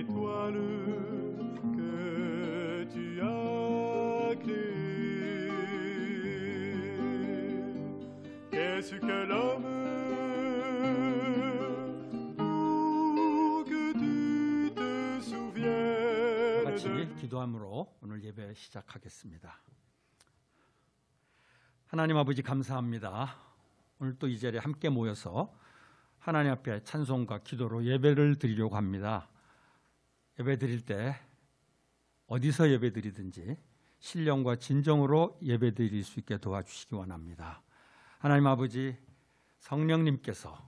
l'étoile que tu as créée. Qu'est-ce que l'homme pour que tu te souviennes 같이 de... 기도함으로 오늘 예배 시작하겠습니다. 하나님 아버지 감사합니다. 오늘 또 이 자리에 함께 모여서 하나님 앞에 찬송과 기도로 예배를 드리려고 합니다. 예배 드릴 때 어디서 예배 드리든지 신령과 진정으로 예배 드릴 수 있게 도와주시기 원합니다. 하나님 아버지, 성령님께서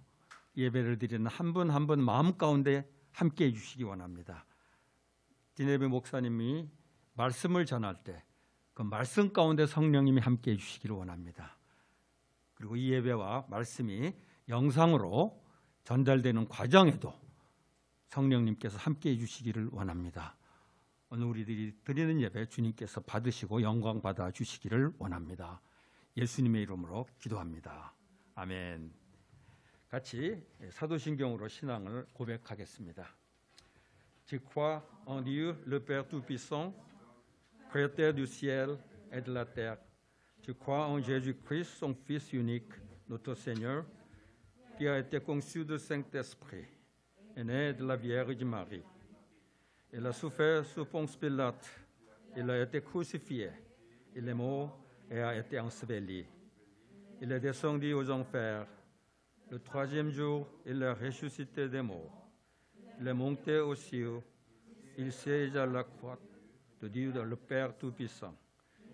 예배를 드리는 한 분 한 분 마음 가운데 함께 해주시기 원합니다. 디네베 목사님이 말씀을 전할 때 그 말씀 가운데 성령님이 함께 해주시기를 원합니다. 그리고 이 예배와 말씀이 영상으로 전달되는 과정에도 성령님께서 함께 해주시기를 원합니다. 오늘 우리들이 드리는 예배 주님께서 받으시고 영광 받아 주시기를 원합니다. 예수님의 이름으로 기도합니다. 아멘. 같이 사도신경으로 신앙을 고백하겠습니다. Je crois en Dieu, le Père Tout-Puissant, Créateur du ciel et de la terre. Je crois en Jésus-Christ, son Fils unique, notre Seigneur, qui a été conçu du Saint-Esprit et né de la Vierge Marie. Il a souffert sous Ponce Pilate, il a été crucifié, il est mort et a été enseveli. Il est descendu aux enfers. Le troisième jour, il est ressuscité des morts. Il est monté aux cieux. Il siège à la droite de Dieu, le Père Tout-Puissant.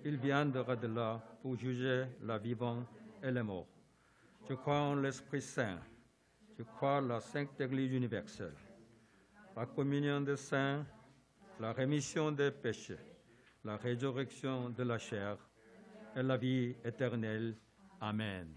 Il viendra de là pour juger les vivants et les morts. Je crois en l'Esprit Saint. Je crois en la Sainte Église universelle, la communion des saints, la rémission des péchés, la résurrection de la chair et la vie éternelle. Amen.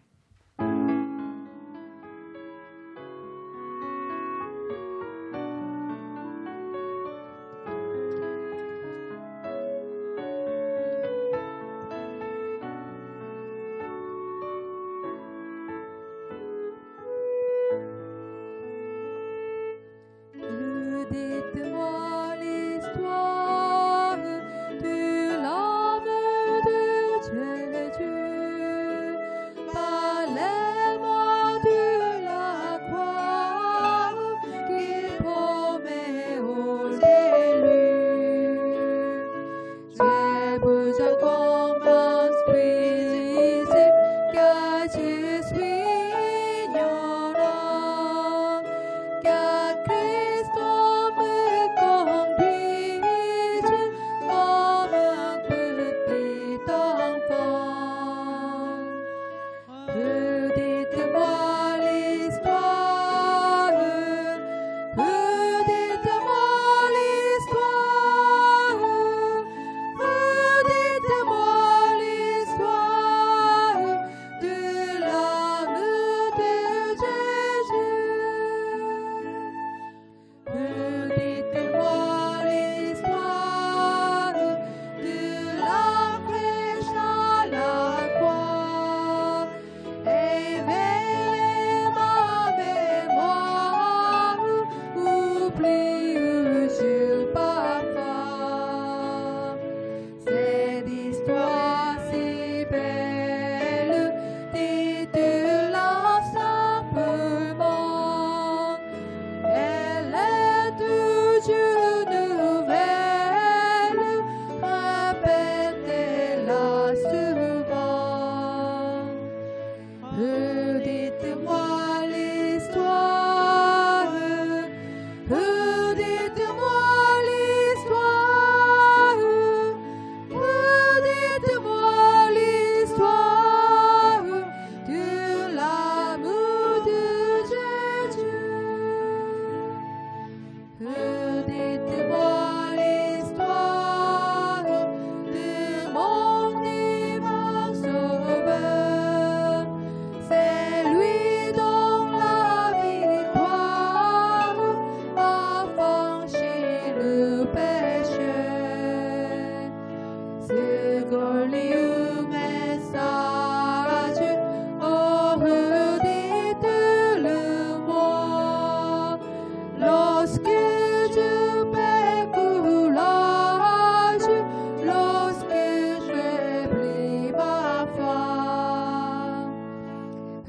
C'est lui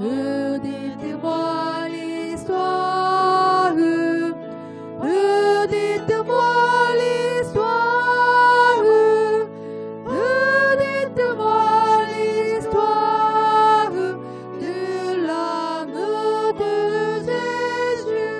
Redites-moi l'histoire, redites-moi l'histoire, redites-moi l'histoire de l'âme de Jésus.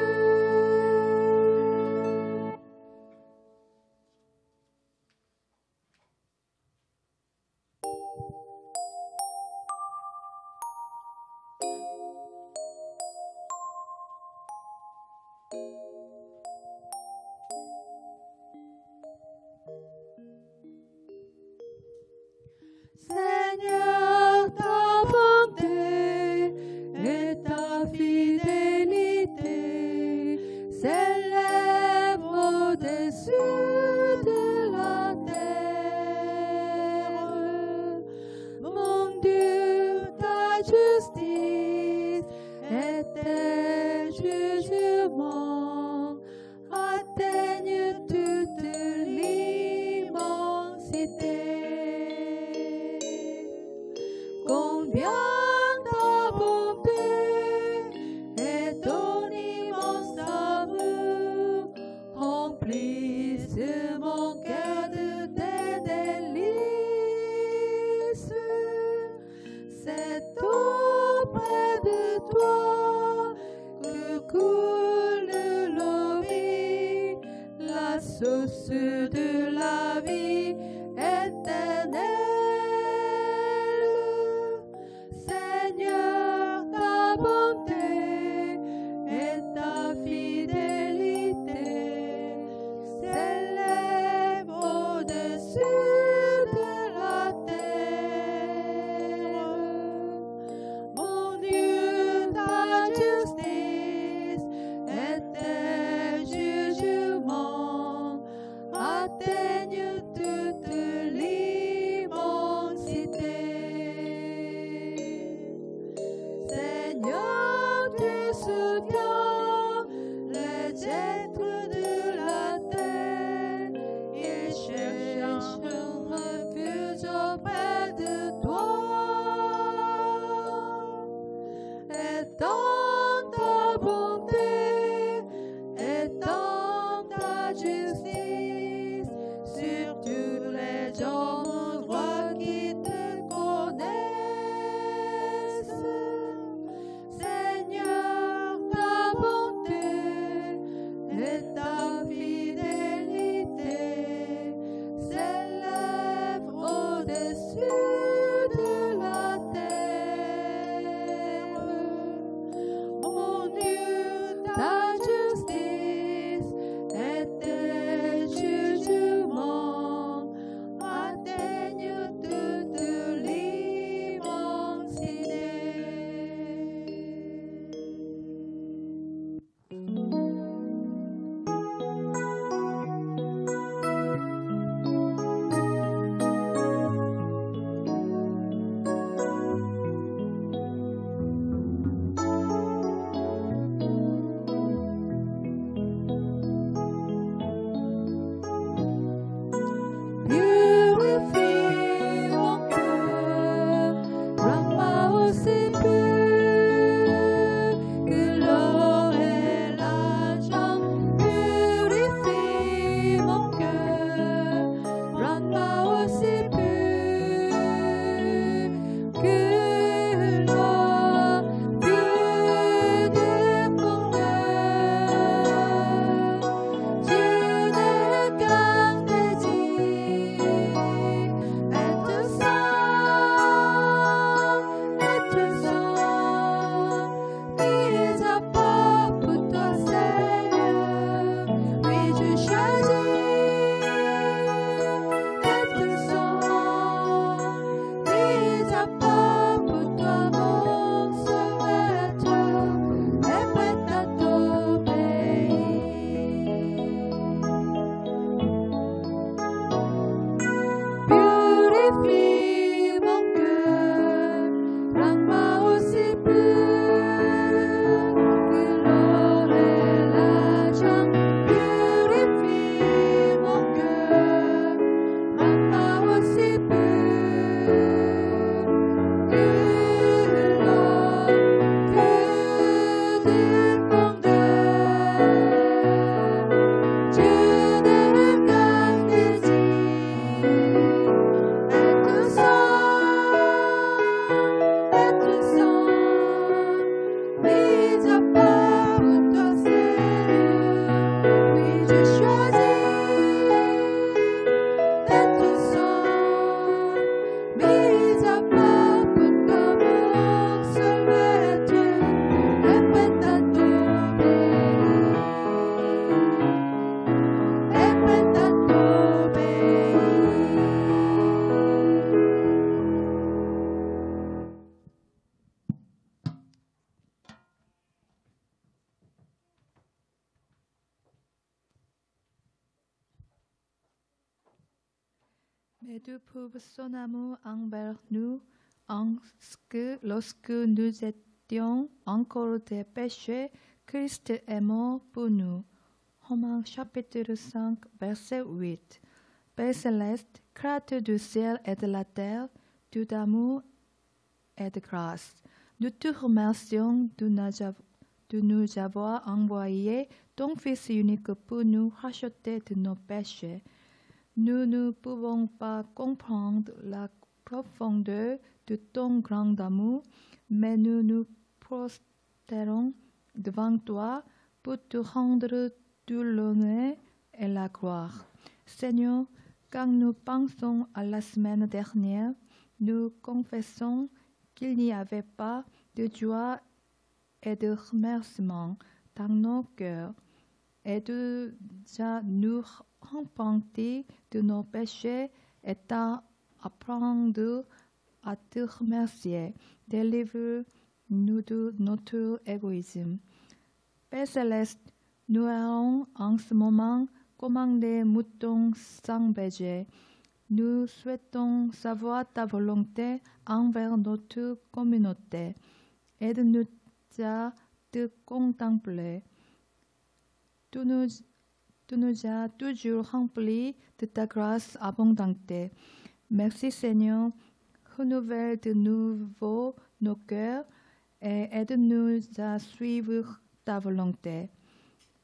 Seigneur, ta bonté et ta fidélité s'élèvent au-dessus de la terre. Mon Dieu, ta justice et tes jugements atteignent toute l'immensité. Combien ta bonté et ton immense amour remplissent mon cœur de tes délices. C'est auprès de toi que coule l'eau vie, la source de la vie éternelle. Seigneur, ta bonté et ta fidélité s'élèvent au-dessus de la terre. Mon Dieu, ta justice et tes jugements atteignent toute l'immensité. Seigneur, tu soutiens les êtres de la terre et cherchent un refuge auprès de toi. Et dans ta bonté et dans ta justice, sur tous les gens droits qui te connaissent. Seigneur, ta bonté et ta fidélité s'élèvent au-dessus de la terre. Mon Dieu, ta justice et tes jugements atteignent toute l'immensité. Aide pour son amour envers nous, lorsque nous étions encore des péchés, Christ est mort pour nous. Romains chapitre 5, verset 8. Père céleste, créateur du ciel et de la terre, Dieu d'amour et de grâce, nous te remercions de nous avoir envoyé ton Fils unique pour nous racheter de nos péchés. Nous ne pouvons pas comprendre la profondeur de ton grand amour, mais nous nous prosternons devant toi pour te rendre tout l'honneur et la gloire. Seigneur, quand nous pensons à la semaine dernière, nous confessons qu'il n'y avait pas de joie et de remerciement dans nos cœurs, et de nous repentir de nos péchés et d'apprendre à te remercier. Délivre-nous de notre égoïsme. Père céleste, nous allons en ce moment comme des moutons sans berger. Nous souhaitons savoir ta volonté envers notre communauté. Aide-nous à te contempler. Tu nous as toujours remplis de ta grâce abondante. Merci Seigneur. Renouvelle de nouveau nos cœurs et aide-nous à suivre ta volonté.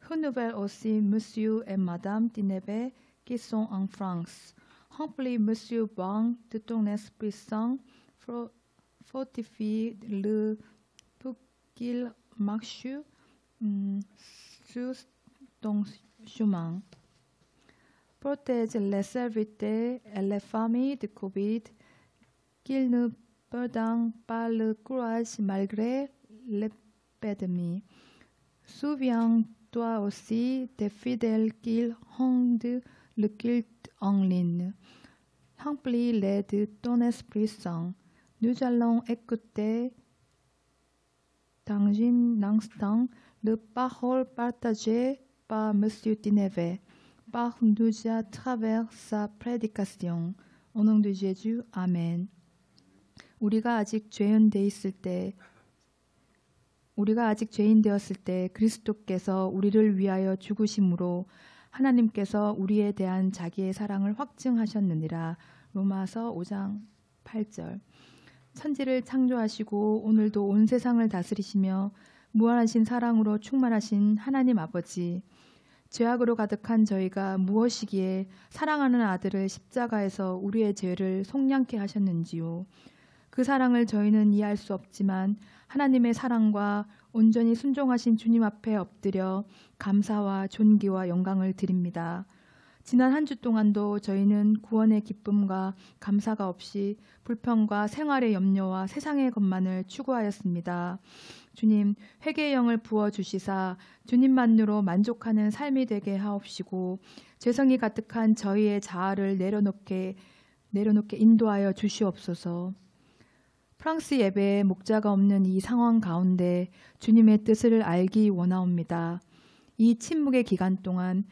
Renouvelle aussi Monsieur et Madame Tinebe qui sont en France. Remplis Monsieur Bang de ton Esprit Saint. Fortifie-le pour qu'il marche sur ton chemin. Protège les serviteurs et les familles de Covid, qu'ils ne perdent pas le courage malgré l'épidémie. Souviens-toi aussi des fidèles qui rendent le culte en ligne. Remplis-les de ton Esprit Saint. Nous allons écouter dans un instant les paroles partagées par M. Tineve. Parle-nous à travers sa prédication. Au nom de Jésus, Amen. 우리가 아직 죄인 되었을 때 그리스도께서 우리를 위하여 죽으심으로 하나님께서 우리에 대한 자기의 사랑을 확증하셨느니라. 로마서 5장 8절. 천지를 창조하시고 오늘도 온 세상을 다스리시며 무한하신 사랑으로 충만하신 하나님 아버지, 죄악으로 가득한 저희가 무엇이기에 사랑하는 아들을 십자가에서 우리의 죄를 속량케 하셨는지요. 그 사랑을 저희는 이해할 수 없지만 하나님의 사랑과 온전히 순종하신 주님 앞에 엎드려 감사와 존귀와 영광을 드립니다. 지난 한 주 동안도 저희는 구원의 기쁨과 감사가 없이 불평과 생활의 염려와 세상의 것만을 추구하였습니다. 주님, 회개의 영을 부어주시사 주님만으로 만족하는 삶이 되게 하옵시고 죄성이 가득한 저희의 자아를 내려놓게 인도하여 주시옵소서. 프랑스 예배에 목자가 없는 이 상황 가운데 주님의 뜻을 알기 원하옵니다. 이 침묵의 기간 동안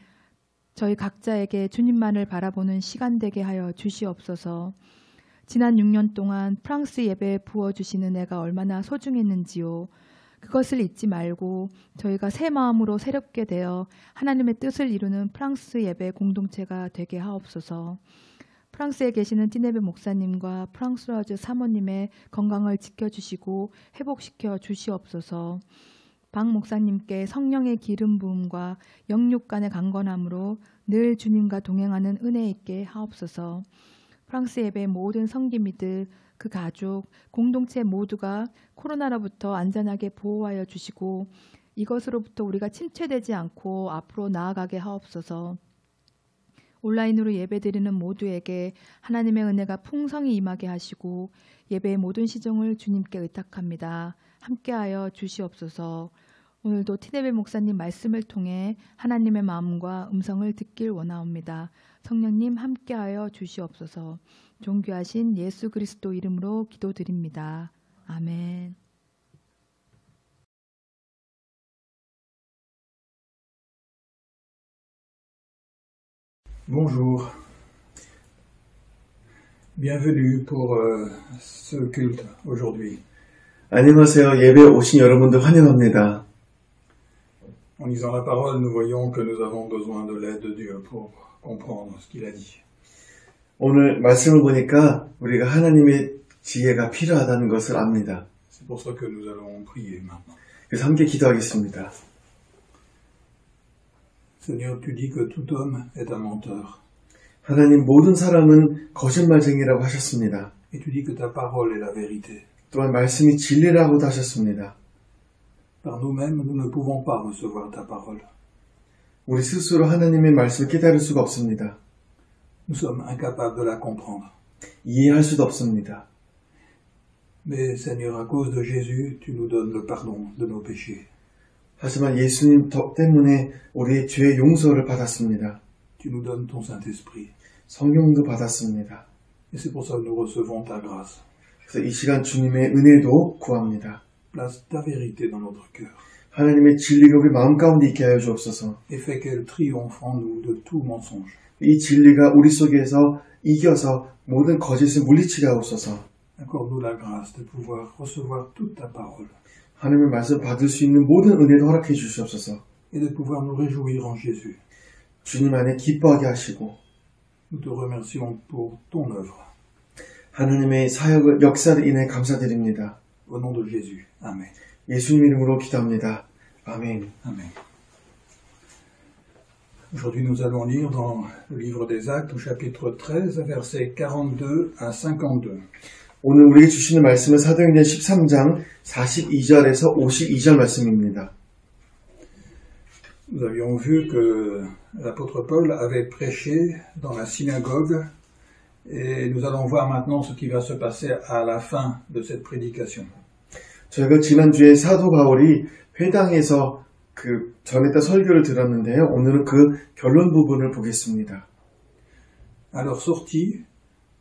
저희 각자에게 주님만을 바라보는 시간 되게 하여 주시옵소서. 지난 6년 동안 프랑스 예배에 부어주신 은혜가 얼마나 소중했는지요. 그것을 잊지 말고 저희가 새 마음으로 새롭게 되어 하나님의 뜻을 이루는 프랑스 예배 공동체가 되게 하옵소서. 프랑스에 계시는 티네베 목사님과 프랑스와즈 사모님의 건강을 지켜주시고 회복시켜 주시옵소서. 박 목사님께 성령의 기름 부음과 영육 간의 강건함으로 늘 주님과 동행하는 은혜 있게 하옵소서. 프랑스 예배의 모든 성기미들, 그 가족, 공동체 모두가 코로나로부터 안전하게 보호하여 주시고 이것으로부터 우리가 침체되지 않고 앞으로 나아가게 하옵소서. 온라인으로 예배드리는 모두에게 하나님의 은혜가 풍성히 임하게 하시고 예배의 모든 시종을 주님께 의탁합니다. 함께하여 주시옵소서. 오늘도 티네베 목사님 말씀을 통해 하나님의 마음과 음성을 듣길 원하옵니다. 성령님 함께하여 주시옵소서. 존귀하신 예수 그리스도 이름으로 기도드립니다. 아멘. Bonjour. Bienvenue pour ce culte aujourd'hui. 안녕하세요. 예배에 오신 여러분들 환영합니다. En lisant la parole, nous voyons que nous avons besoin de l'aide de Dieu pour comprendre ce qu'il a dit. 오늘 말씀을 보니까 우리가 하나님의 지혜가 필요하다는 것을 압니다. C'est pour ça que nous allons prier maintenant. 그래서 함께 기도하겠습니다. Seigneur, tu dis que tout homme est un menteur. 하나님, 모든 사람은 거짓말쟁이라고 하셨습니다. Et tu dis que ta parole est la vérité. 또한 말씀이 진리라고도 하셨습니다. Par nous-mêmes, nous ne pouvons pas recevoir ta parole. 우리 스스로 하나님의 말씀을 깨달을 수가 없습니다. Nous sommes incapables de la comprendre. 이해할 수도 없습니다. Mais Seigneur, à cause de Jésus, tu nous donnes le pardon de nos péchés. 하지만 예수님 때문에 우리의 죄의 용서를 받았습니다. Tu nous donnes ton Saint-Esprit. 성령도 받았습니다. Et c'est pour ça que nous recevons ta grâce. 그래서 이 시간 주님의 은혜도 구합니다. Place ta vérité dans notre cœur. 하나님의 진리가 우리 마음 가운데 있게 하여 주옵소서. Et fais qu'elle triomphe en nous de tout mensonge. 이 진리가 우리 속에서 이겨서 모든 거짓을 물리치게 하옵소서. Accorde-nous la grâce de pouvoir recevoir toute ta parole. 하나님의 말씀 받을 수 있는 모든 은혜도 허락해 주시옵소서. Et de pouvoir nous réjouir en Jésus. 주님 안에 기뻐하게 하시고 Nous te remercions pour ton œuvre. 하나님의 사역을 역사를 인해 감사드립니다. Au nom de Jésus. Amen. 예수님 이름으로 기도합니다. 아멘. Amen. Aujourd'hui, nous allons lire dans le livre des Actes, au chapitre 13, versets 42 à 52. 오늘 우리에게 주시는 말씀은 사도행전 13장 42절에서 52절 말씀입니다. Nous avions vu que l'apôtre Paul avait prêché dans la synagogue et nous allons voir maintenant ce qui va se passer à la fin de cette prédication. 저희가 지난주에 사도 바울이 회당에서 전했던 설교를 들었는데요. 오늘은 그 결론 부분을 보겠습니다. À leur sortie,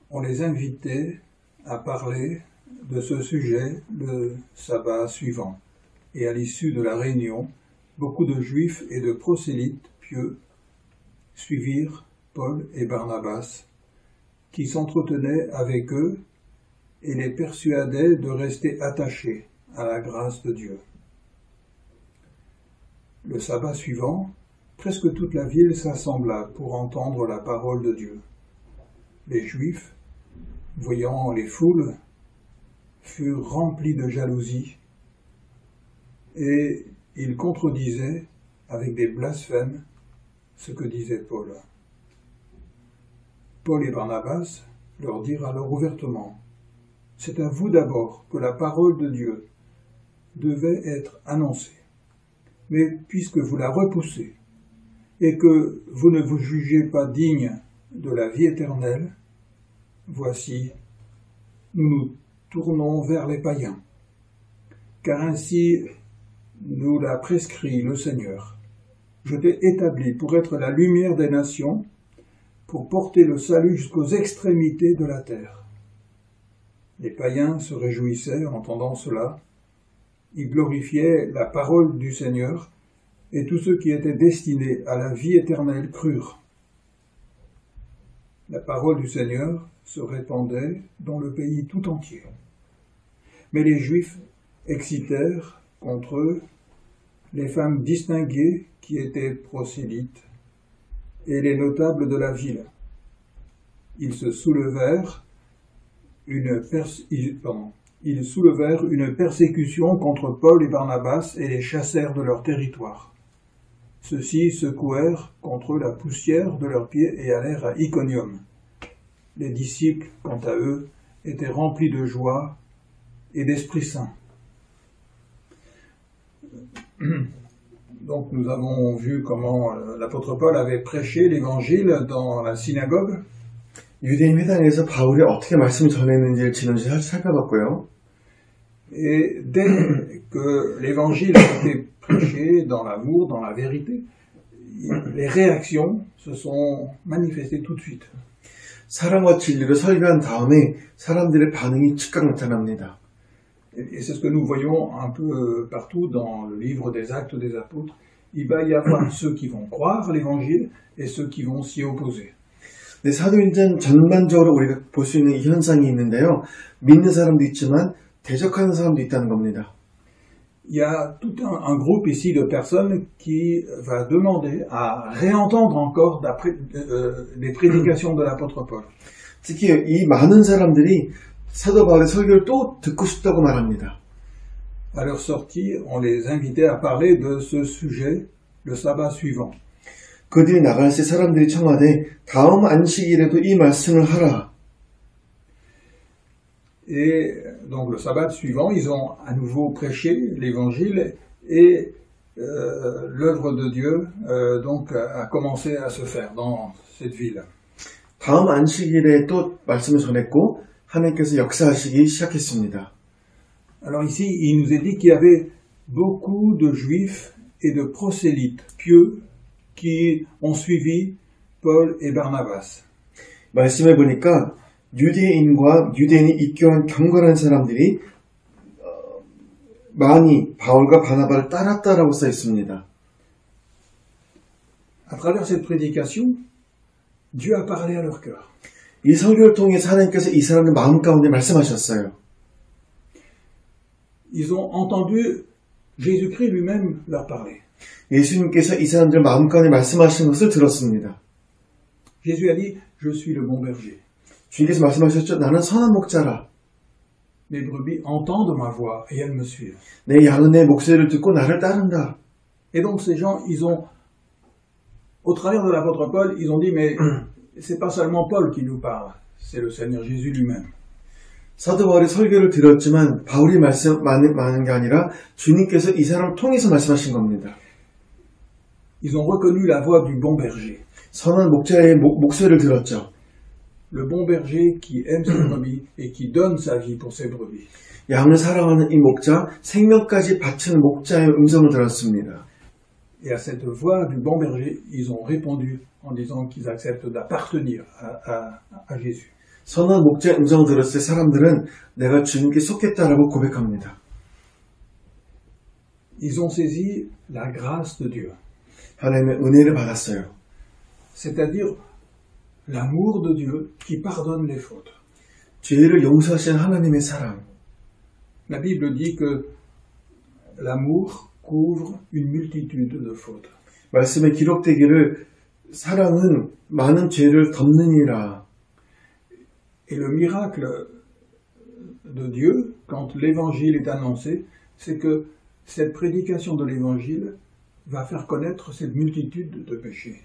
on les invitait à parler de ce sujet le sabbat suivant. Et à l'issue de la réunion, beaucoup de juifs et de prosélytes pieux suivirent Paul et Barnabas, qui s'entretenaient avec eux et les persuadaient de rester attachés à la grâce de Dieu. Le sabbat suivant, presque toute la ville s'assembla pour entendre la parole de Dieu. Les Juifs, voyant les foules, furent remplis de jalousie et ils contredisaient avec des blasphèmes ce que disait Paul. Paul et Barnabas leur dirent alors ouvertement: « C'est à vous d'abord que la parole de Dieu devait être annoncée. Mais puisque vous la repoussez et que vous ne vous jugez pas digne de la vie éternelle, voici, nous nous tournons vers les païens, car ainsi nous l'a prescrit le Seigneur. Je t'ai établi pour être la lumière des nations, pour porter le salut jusqu'aux extrémités de la terre. » Les païens se réjouissaient en entendant cela. Ils glorifiaient la parole du Seigneur, et tous ceux qui étaient destinés à la vie éternelle crurent. La parole du Seigneur se répandait dans le pays tout entier. Mais les Juifs excitèrent contre eux les femmes distinguées qui étaient prosélytes et les notables de la ville. Ils soulevèrent une persécution contre Paul et Barnabas et les chassèrent de leur territoire. Ceux-ci secouèrent contre eux la poussière de leurs pieds et allèrent à Iconium. Les disciples, quant à eux, étaient remplis de joie et d'Esprit Saint. Donc nous avons vu comment l'apôtre Paul avait prêché l'évangile dans la synagogue. 유대인 회당에서 바울이 어떻게 말씀을 전했는지를 지난주에 살펴봤고요. Et dès que l'évangile a été prêché dans l'amour, dans la vérité, les réactions se sont manifestées tout de suite. 사랑과 진리를 설교한 다음에 사람들의 반응이 즉각 나타납니다. Et c'est ce que nous voyons un peu partout dans le livre des Actes des Apôtres. Il va y avoir ceux qui vont croire l'évangile et ceux qui vont s'y opposer. 네, 사도행전 전반적으로 우리가 볼 수 있는 이 현상이 있는데요. 믿는 사람도 있지만 대적하는 사람도 있다는 겁니다. Il y a tout un groupe ici de personnes qui va demander à réentendre encore les prédications de l'apôtre Paul. 특히 이 많은 사람들이 사도 바울의 설교를 또 듣고 싶다고 말합니다. À leur sortie, on les invitait à parler de ce sujet, le sabbat suivant. 그들이 나갈 때 사람들이 청하되 다음 안식일에도 이 말씀을 하라. Et donc le sabbat suivant, ils ont à nouveau prêché l'évangile et l'œuvre de Dieu donc a commencé à se faire dans cette ville. 다음 안식일에 또 말씀을 전했고 하나님께서 역사하시기 시작했습니다. Alors ici, il nous est dit qu'il y avait beaucoup de juifs et de prosélytes pieux qui ont suivi Paul et Barnabas. 말씀해 보니까 유대인과 유대인이 입교한 경건한 사람들이 많이 바울과 바나바를 따랐다라고 써 있습니다. À travers cette prédication, Dieu a parlé à leur cœur. 이 설교를 통해서 하나님께서 이 사람들 마음 가운데 말씀하셨어요. Ils ont entendu Jésus-Christ lui-même leur parler. 예수님께서 이 사람들 마음 가운데 말씀하신 것을 들었습니다. Jésus a dit, je suis le bon berger. 주님께서 말씀하셨죠. 나는 선한 목자라. Mes brebis entendent ma voix et elles me suivent. 내 양은 내 목소리를 듣고 나를 따른다. Et donc ces gens, ils ont, au travers de l'apôtre Paul, ils ont dit, mais c'est pas seulement Paul qui nous parle, c'est le Seigneur Jésus lui-même. 사도 바울의 설교를 들었지만 바울이 말씀하는 게 아니라 주님께서 이 사람을 통해서 말씀하신 겁니다. Ils ont reconnu la voix du bon berger. 선한 목자의 목소리를 들었죠. Le bon berger qui aime ses brebis et qui donne sa vie pour ses brebis. 양을 사랑하는 이 목자, 생명까지 바치는 목자의 음성을 들었습니다. Et à cette voix du bon berger, ils ont répondu en disant qu'ils acceptent d'appartenir à Jésus. 선한 목자의 음성을 들었을 때 사람들은 내가 주님께 속했다라고 고백합니다. Ils ont saisi la grâce de Dieu. 하나님의 은혜를 받았어요. C'est-à-dire l'amour de Dieu qui pardonne les fautes. 죄를 용서하신 하나님의 사랑. La Bible dit que l'amour couvre une multitude de fautes. 말씀에 기록되기를 사랑은 많은 죄를 덮느니라. Et le miracle de Dieu, quand l'évangile est annoncé, c'est que cette prédication de l'évangile va faire connaître cette multitude de péchés.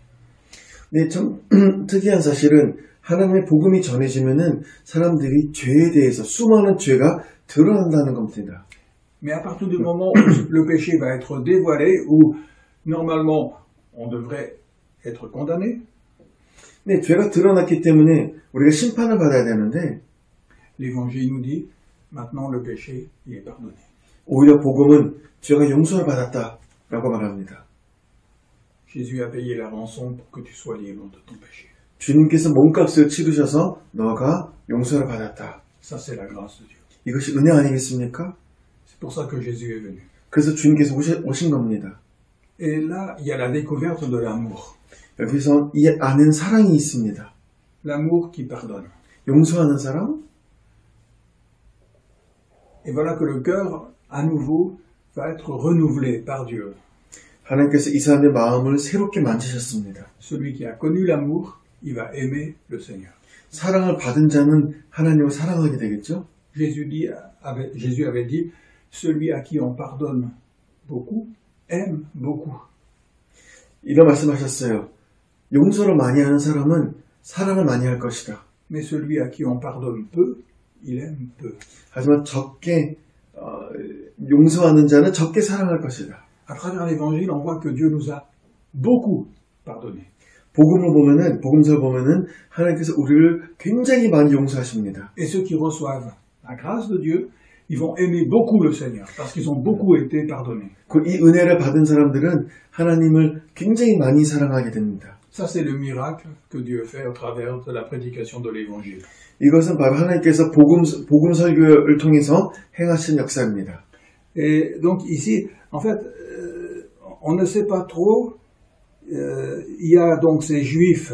네, 참 특이한 사실은 하나님의 복음이 전해지면은 사람들이 죄에 대해서 수많은 죄가 드러난다는 겁니다. Mais à partir du moment où le péché va être dévoilé, où normalement on devrait être condamné, 네, 죄가 드러났기 때문에 우리가 심판을 받아야 되는데 l'évangile nous dit maintenant le péché il est pardonné. 오히려 복음은 죄가 용서를 받았다라고 말합니다. Jésus a payé la rançon pour que tu sois libre de ton péché. 주님께서 몸값을 치르셔서 너가 용서를 받았다. Ça c'est la grâce de Dieu. 이것이 은혜 아니겠습니까? C'est pour ça que Jésus est venu. 그래서 주님께서 오신 겁니다. Et là, il y a la découverte de l'amour. 여기서 이 안에는 사랑이 있습니다. L'amour qui pardonne. 용서하는 사람? Et voilà que le cœur, à nouveau, va être renouvelé par Dieu. 하나님께서 이 사람의 마음을 새롭게 만지셨습니다. Celui qui a connu l'amour, il va aimer le Seigneur. 사랑을 받은 자는 하나님을 사랑하게 되겠죠? Jésus avait dit, celui à qui on pardonne beaucoup, aime beaucoup. 이런 말씀하셨어요. 용서를 많이 하는 사람은 사랑을 많이 할 것이다. Mais celui à qui on pardonne peu, il aime peu. 하지만 적게 용서하는 자는 적게 사랑할 것이다. À travers l'évangile, on voit que Dieu nous a beaucoup pardonné. 복음서를 보면은 하나님께서 우리를 굉장히 많이 용서하십니다. Et ceux qui reçoivent la grâce de Dieu, ils vont aimer beaucoup le Seigneur, parce qu'ils ont beaucoup été pardonnés. 이 은혜를 받은 사람들은 하나님을 굉장히 많이 사랑하게 됩니다. Ça, c'est le miracle que Dieu fait au travers de la prédication de l'évangile. 이것은 바로 하나님께서 복음 설교를 통해서 행하신 역사입니다. Et donc ici, en fait, on ne sait pas trop. Il y a donc ces Juifs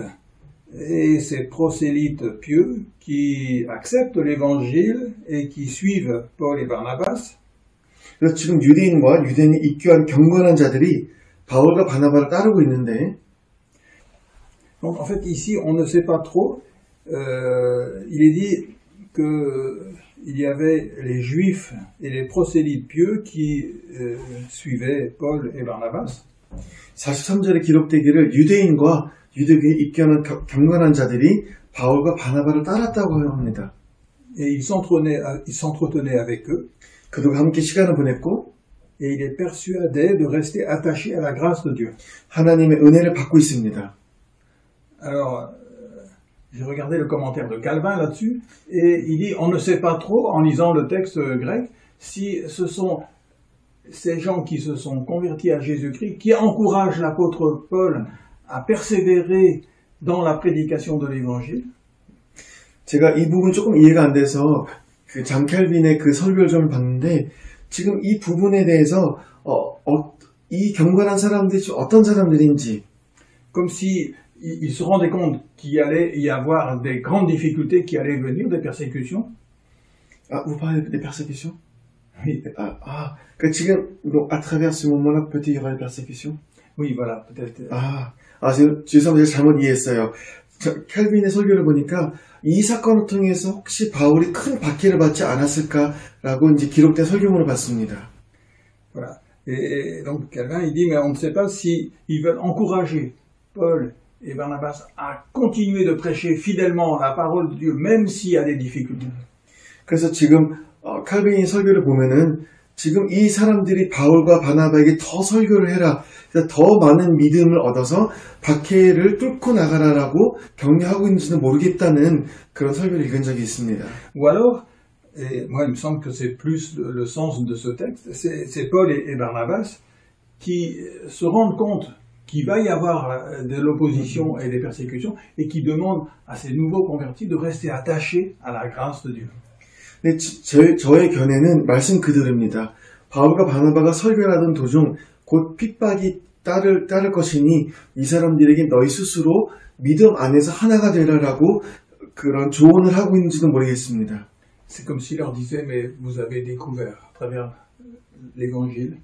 et ces prosélytes pieux qui acceptent l'évangile et qui suivent Paul et Barnabas. 그래서 지금 유대인과 유대인이 입교한 경건한 자들이 바울과 바나바를 따르고 있는데 Donc en fait ici on ne sait pas trop, il est dit qu'il y avait les juifs et les prosélytes pieux qui suivaient Paul et Barnabas. 43절에 기록되기를 유대인과 유대교에 입교하는 경건한 자들이 바울과 바나바를 따랐다고 합니다. Et il s'entretenait avec eux. 그들과 함께 시간을 보냈고 Et il est persuadé de rester attaché à la grâce de Dieu. 하나님의 은혜를 받고 있습니다. Alors, j'ai regardé le commentaire de Calvin là-dessus, et il dit, on ne sait pas trop, en lisant le texte grec, si ce sont ces gens qui se sont convertis à Jésus-Christ, qui encouragent l'apôtre Paul à persévérer dans la prédication de l'Évangile. 제가 이 부분 조금 이해가 안 돼서 그 장 켈빈의 그 설교를 좀 봤는데 지금 이 부분에 대해서 이 경건한 사람들이 어떤 사람들인지 Comme si il se rendait compte qu'il allait y avoir des grandes difficultés qui allaient venir, des persécutions. vous parlez des persécutions? Oui, 그 지금 à travers ce moment-là peut-être il y aura des persécutions? oui, voilà, peut-être. 지금 죄송합니다. 제가 잘못 이해했어요. 켈빈의 설교를 보니까 이 사건을 통해서 혹시 바울이 큰 박해를 받지 않았을까라고 이제 기록된 설교문을 봤습니다. Voilà. Et donc Calvin, il dit, mais on ne sait pas si ils veulent encourager Paul et Barnabas à continuer de prêcher fidèlement la parole de Dieu, même s'il y a des difficultés. 그래서 지금 칼빈의 설교를 보면은 지금 이 사람들이 바울과 바나바에게 더 설교를 해라, 더 많은 믿음을 얻어서 박해를 뚫고 나가라라고 격려하고 있는지는 모르겠다는 그런 설교를 읽은 적이 있습니다. Ou alors, et moi il me semble que c'est plus le sens de ce texte, c'est Paul et Barnabas qui se rendent compte qu'il va y avoir de l'opposition et des persécutions et qui demandent à ces nouveaux convertis de rester attachés à la grâce de Dieu. 근데 저의 견해는 말씀 그대로입니다. 바울과 바나바가 설교하던 도중 곧 핍박이 따를 것이니 이 사람들에게 너희 스스로 믿음 안에서 하나가 되라라고 그런 조언을 하고 있는지도 모르겠습니다. C'est comme s'il leur disait, mais vous avez découvert à travers l'évangile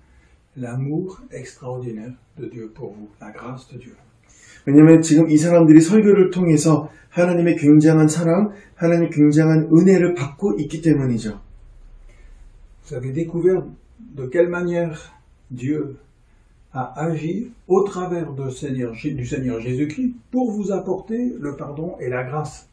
l'amour extraordinaire de Dieu pour vous, la grâce de Dieu. 왜냐하면 지금 이 사람들이 설교를 통해서 하나님의 굉장한 사랑, 하나님의 굉장한 은혜를 받고 있기 때문이죠. Vous avez découvert de quelle manière Dieu a agi au travers du Seigneur Jésus-Christ pour vous apporter le pardon et la grâce.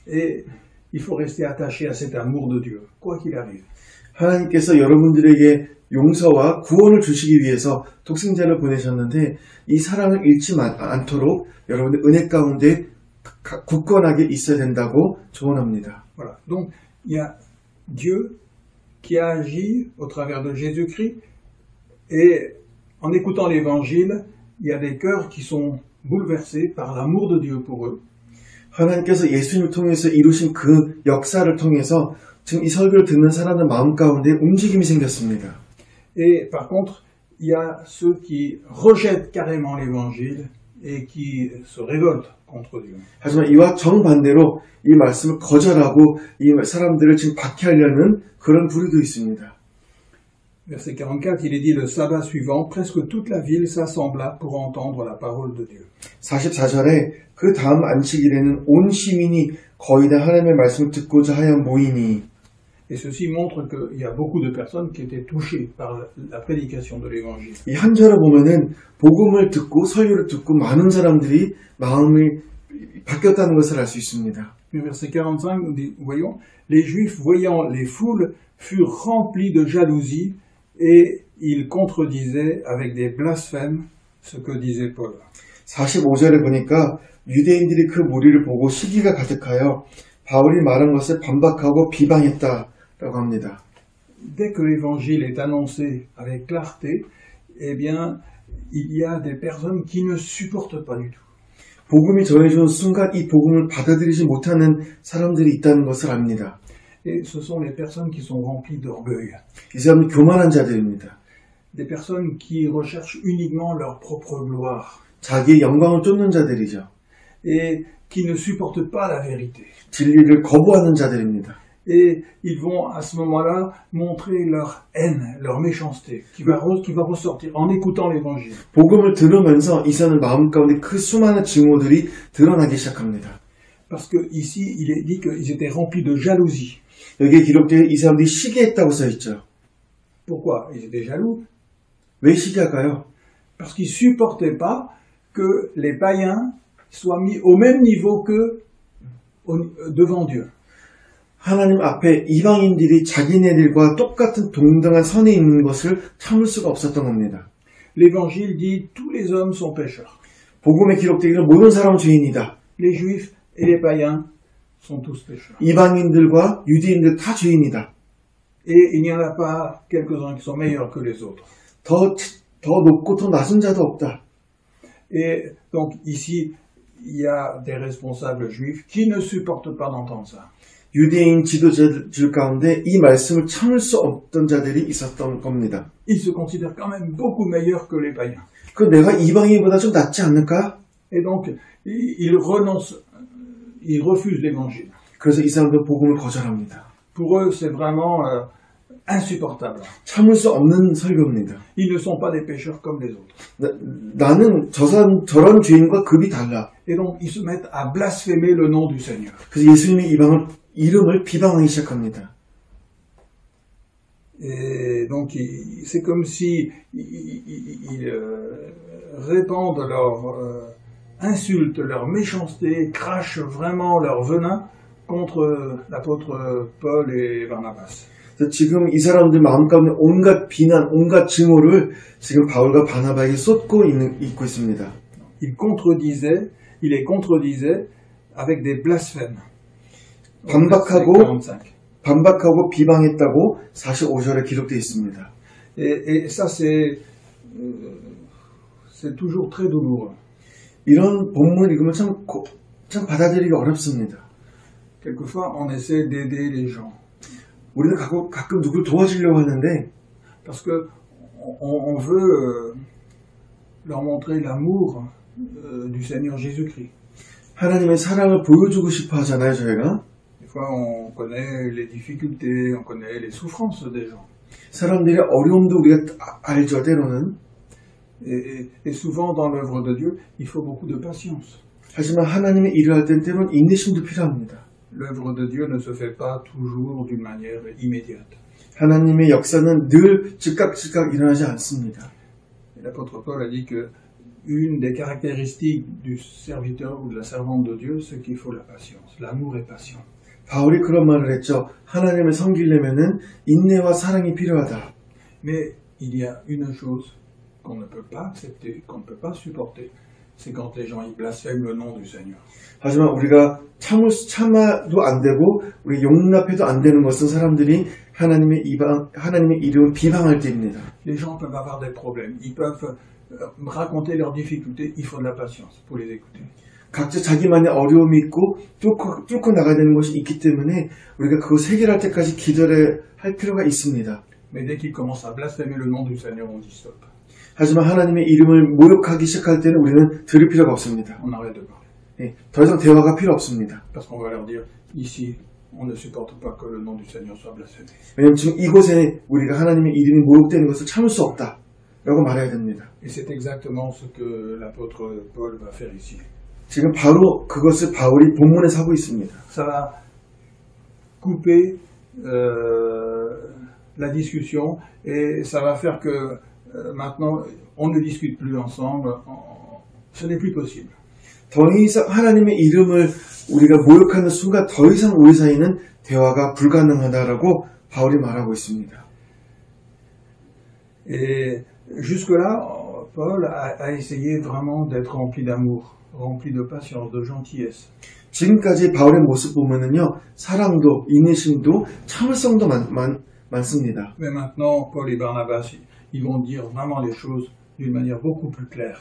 Et il faut rester attaché à cet amour de Dieu, quoi qu'il arrive. 하나님께서 여러분들에게 용서와 구원을 주시기 위해서 독생자를 보내셨는데 이 사랑을 잃지 않도록 여러분들 은혜 가운데 굳건하게 있어야 된다고 조언합니다. Voilà. Donc, il y a Dieu qui a agi au travers de Jésus-Christ et en écoutant l'évangile, il y a des cœurs qui sont bouleversés par l'amour de Dieu pour eux. 하나님께서 예수님을 통해서 이루신 그 역사를 통해서 지금 이 설교를 듣는 사람들 마음 가운데 움직임이 생겼습니다. Et par contre, il y a ceux qui rejettent carrément l'évangile et qui se révoltent contre Dieu. 하지만 이와 정반대로 이 말씀을 거절하고 이 사람들을 지금 박해하려는 그런 부류도 있습니다. Verset 44, il est dit le sabbat suivant, presque toute la ville s'assembla pour entendre la parole de Dieu. 44절에 그 다음 안식일에는 온 시민이 거의 다 하나님의 말씀을 듣고자 하여 모이니. Et ceci montre qu'il y a beaucoup de personnes qui étaient touchées par la prédication de l'évangile. 이 한 절을 보면은 복음을 듣고 설교를 듣고 많은 사람들이 마음이 바뀌었다는 것을 알 수 있습니다. Verset 45, nous voyons, les Juifs voyant les foules furent remplis de jalousie et ils contredisaient avec des blasphèmes ce que disait Paul. 45절에 보니까 유대인들이 그 무리를 보고 시기가 가득하여 바울이 말한 것을 반박하고 비방했다라고 합니다. Dès que l'évangile est annoncé avec clarté, eh bien, il y a des personnes qui ne supportent pas du tout. 복음이 전해주는 순간 이 복음을 받아들이지 못하는 사람들이 있다는 것을 압니다. Et ce sont les personnes qui sont remplies d'orgueil. 이 사람은 교만한 자들입니다. Des personnes qui recherchent uniquement leur propre gloire. 자기의 영광을 쫓는 자들이죠. Et qui ne supportent pas la vérité. 진리를 거부하는 자들입니다. Et ils vont à ce moment-là montrer leur haine, leur méchanceté, qui va ressortir en écoutant l'évangile. 복음을 들으면서 이 사람의 마음 가운데 그 수많은 증오들이 드러나기 시작합니다. Parce que ici, il est dit qu'ils étaient remplis de jalousie. 여기에 기록되어 이 사람들이 시기했다고 써있죠. Pourquoi? Ils étaient jaloux. 왜 시기할까요? Parce qu'ils supportaient pas que les païens soient mis au même niveau que devant Dieu. 하나님 앞에 이방인들이 자기네들과 똑같은 동등한 선에 있는 것을 참을 수가 없었던 겁니다. L'évangile dit tous les hommes sont pécheurs. 복음에 기록되기를 모든 사람은 죄인이다. Les juifs et les païens sont tous pécheurs. 이방인들과 유대인들 다 죄인이다. Et il n'y en a pas quelques-uns qui sont meilleurs que les autres. 더 높고 더 낮은 자도 없다. Et donc ici, il y a des responsables juifs qui ne supportent pas d'entendre ça. 유대인 지도자들 가운데 이 말씀을 참을 수 없던 자들이 있었던 겁니다. Ils se considèrent quand même beaucoup meilleurs que les païens. 그 내가 이방인보다 좀 낫지 않을까? Et donc, ils renoncent, ils refusent l'évangile. 그래서 이 사람들은 복음을 거절합니다. Pour eux, c'est vraiment insupportable. 참을 수 없는 설교입니다. Ils ne sont pas des pécheurs comme les autres. 나는 저런 죄인과 급이 달라. Et donc, ils se mettent à blasphémer le nom du Seigneur. 그래서 예수님의 이름을 비방하기 시작합니다. Et donc, c'est comme si ils répandent leur insulte, leur méchanceté, crachent vraiment leur venin contre l'apôtre Paul et Barnabas. 지금 이 사람들 마음 가운데 온갖 비난, 온갖 증오를 지금 바울과 바나바에게 쏟고 있고 있습니다. Il les contredisait avec des blasphèmes. 반박하고 비방했다고 45절에 기록되어 있습니다. Et ça, c'est toujours très douloureux. 이런 본문을 읽으면 참 받아들이기 어렵습니다. Quelquefois, on essaie d'aider les gens. 우리는 가끔 누굴 도와주려고 하는데, parce que on veut leur montrer l'amour du Seigneur Jésus-Christ. 하나님의 사랑을 보여주고 싶어 하잖아요, 저희가. Des fois, on connaît les difficultés, on connaît les souffrances des gens. 사람들의 어려움도 우리가 알죠, 때로는. Et souvent, dans l'œuvre de Dieu, il faut beaucoup de patience. 하지만 하나님의 일을 할 땐 때로는 인내심도 필요합니다. L'œuvre de Dieu ne se fait pas toujours d'une manière immédiate. 하나님의 역사는 늘 즉각 일어나지 않습니다. L'apôtre Paul a dit que une des caractéristiques du serviteur ou de la servante de Dieu, c'est qu'il faut la patience. L'amour est patient. 바울이 그런 말을 했죠. 하나님을 섬기려면은 인내와 사랑이 필요하다. Mais il y a une chose qu'on ne peut pas accepter, qu'on ne peut pas supporter, c'est quand les gens y blasphèment le nom du Seigneur. 하지만 우리가 참아도 안 되고 우리 용납해도 안 되는 것은 사람들이 하나님의 이름을 비방할 때입니다. Les gens peuvent avoir des problèmes, ils peuvent raconter leurs difficultés, il faut de la patience pour les écouter. 각자 자기만의 어려움이 있고 뚫고 나가야 되는 것이 있기 때문에 우리가 그것을 해결할 때까지 기다려야 할 필요가 있습니다. Mais dès qu'ils commencent à blasphémer le nom du Seigneur, on dit stop. 하지만 하나님의 이름을 모욕하기 시작할 때는 우리는 들을 필요가 없습니다. On arrête de parler. 네, 더 이상 대화가 필요 없습니다. Parce qu'on va leur dire, ici, on ne supporte pas que le nom du Seigneur soit blasphémé. 왜냐하면 지금 이곳에 우리가 하나님의 이름이 모욕되는 것을 참을 수 없다 라고 말해야 됩니다. Et c'est exactement ce que l'apôtre Paul va faire ici. 지금 바로 그것을 바울이 본문에서 하고 있습니다. Ça va couper la discussion et ça va faire que maintenant on ne discute plus ensemble. Ce n'est plus possible. 더 이상 하나님의 이름을 우리가 모욕하는 순간 더 이상 우리 사이는 대화가 불가능하다라고 바울이 말하고 있습니다. Et jusque-là, Paul a essayé vraiment d'être rempli d'amour, rempli de patience, de gentillesse. 지금까지 바울의 모습 보면은요, 사랑도, 인내심도, 참을성도 많습니다. Mais maintenant, Paul et Barnabas, ils vont dire vraiment les choses d'une manière beaucoup plus claire.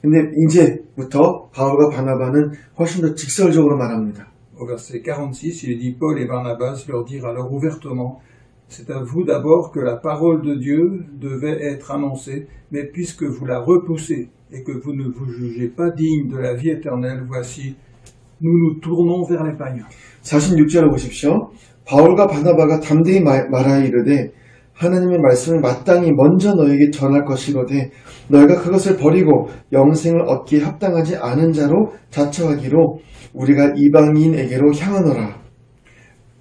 근데 이제부터 바울과 바나바는 훨씬 더 직설적으로 말합니다. Au verset 46, il dit, Paul et Barnabas leur dirent alors ouvertement, c'est à vous d'abord que la parole de Dieu devait être annoncée, mais puisque vous la repoussez et que vous ne vous jugez pas digne de la vie éternelle, voici, nous nous tournons vers les païens. 46절을 보십시오. 바울과 바나바가 담대히 말하여 이르되 하나님의 말씀을 마땅히 먼저 너에게 전할 것이로되 너희가 그것을 버리고 영생을 얻기에 합당하지 않은 자로 자처하기로 우리가 이방인에게로 향하노라.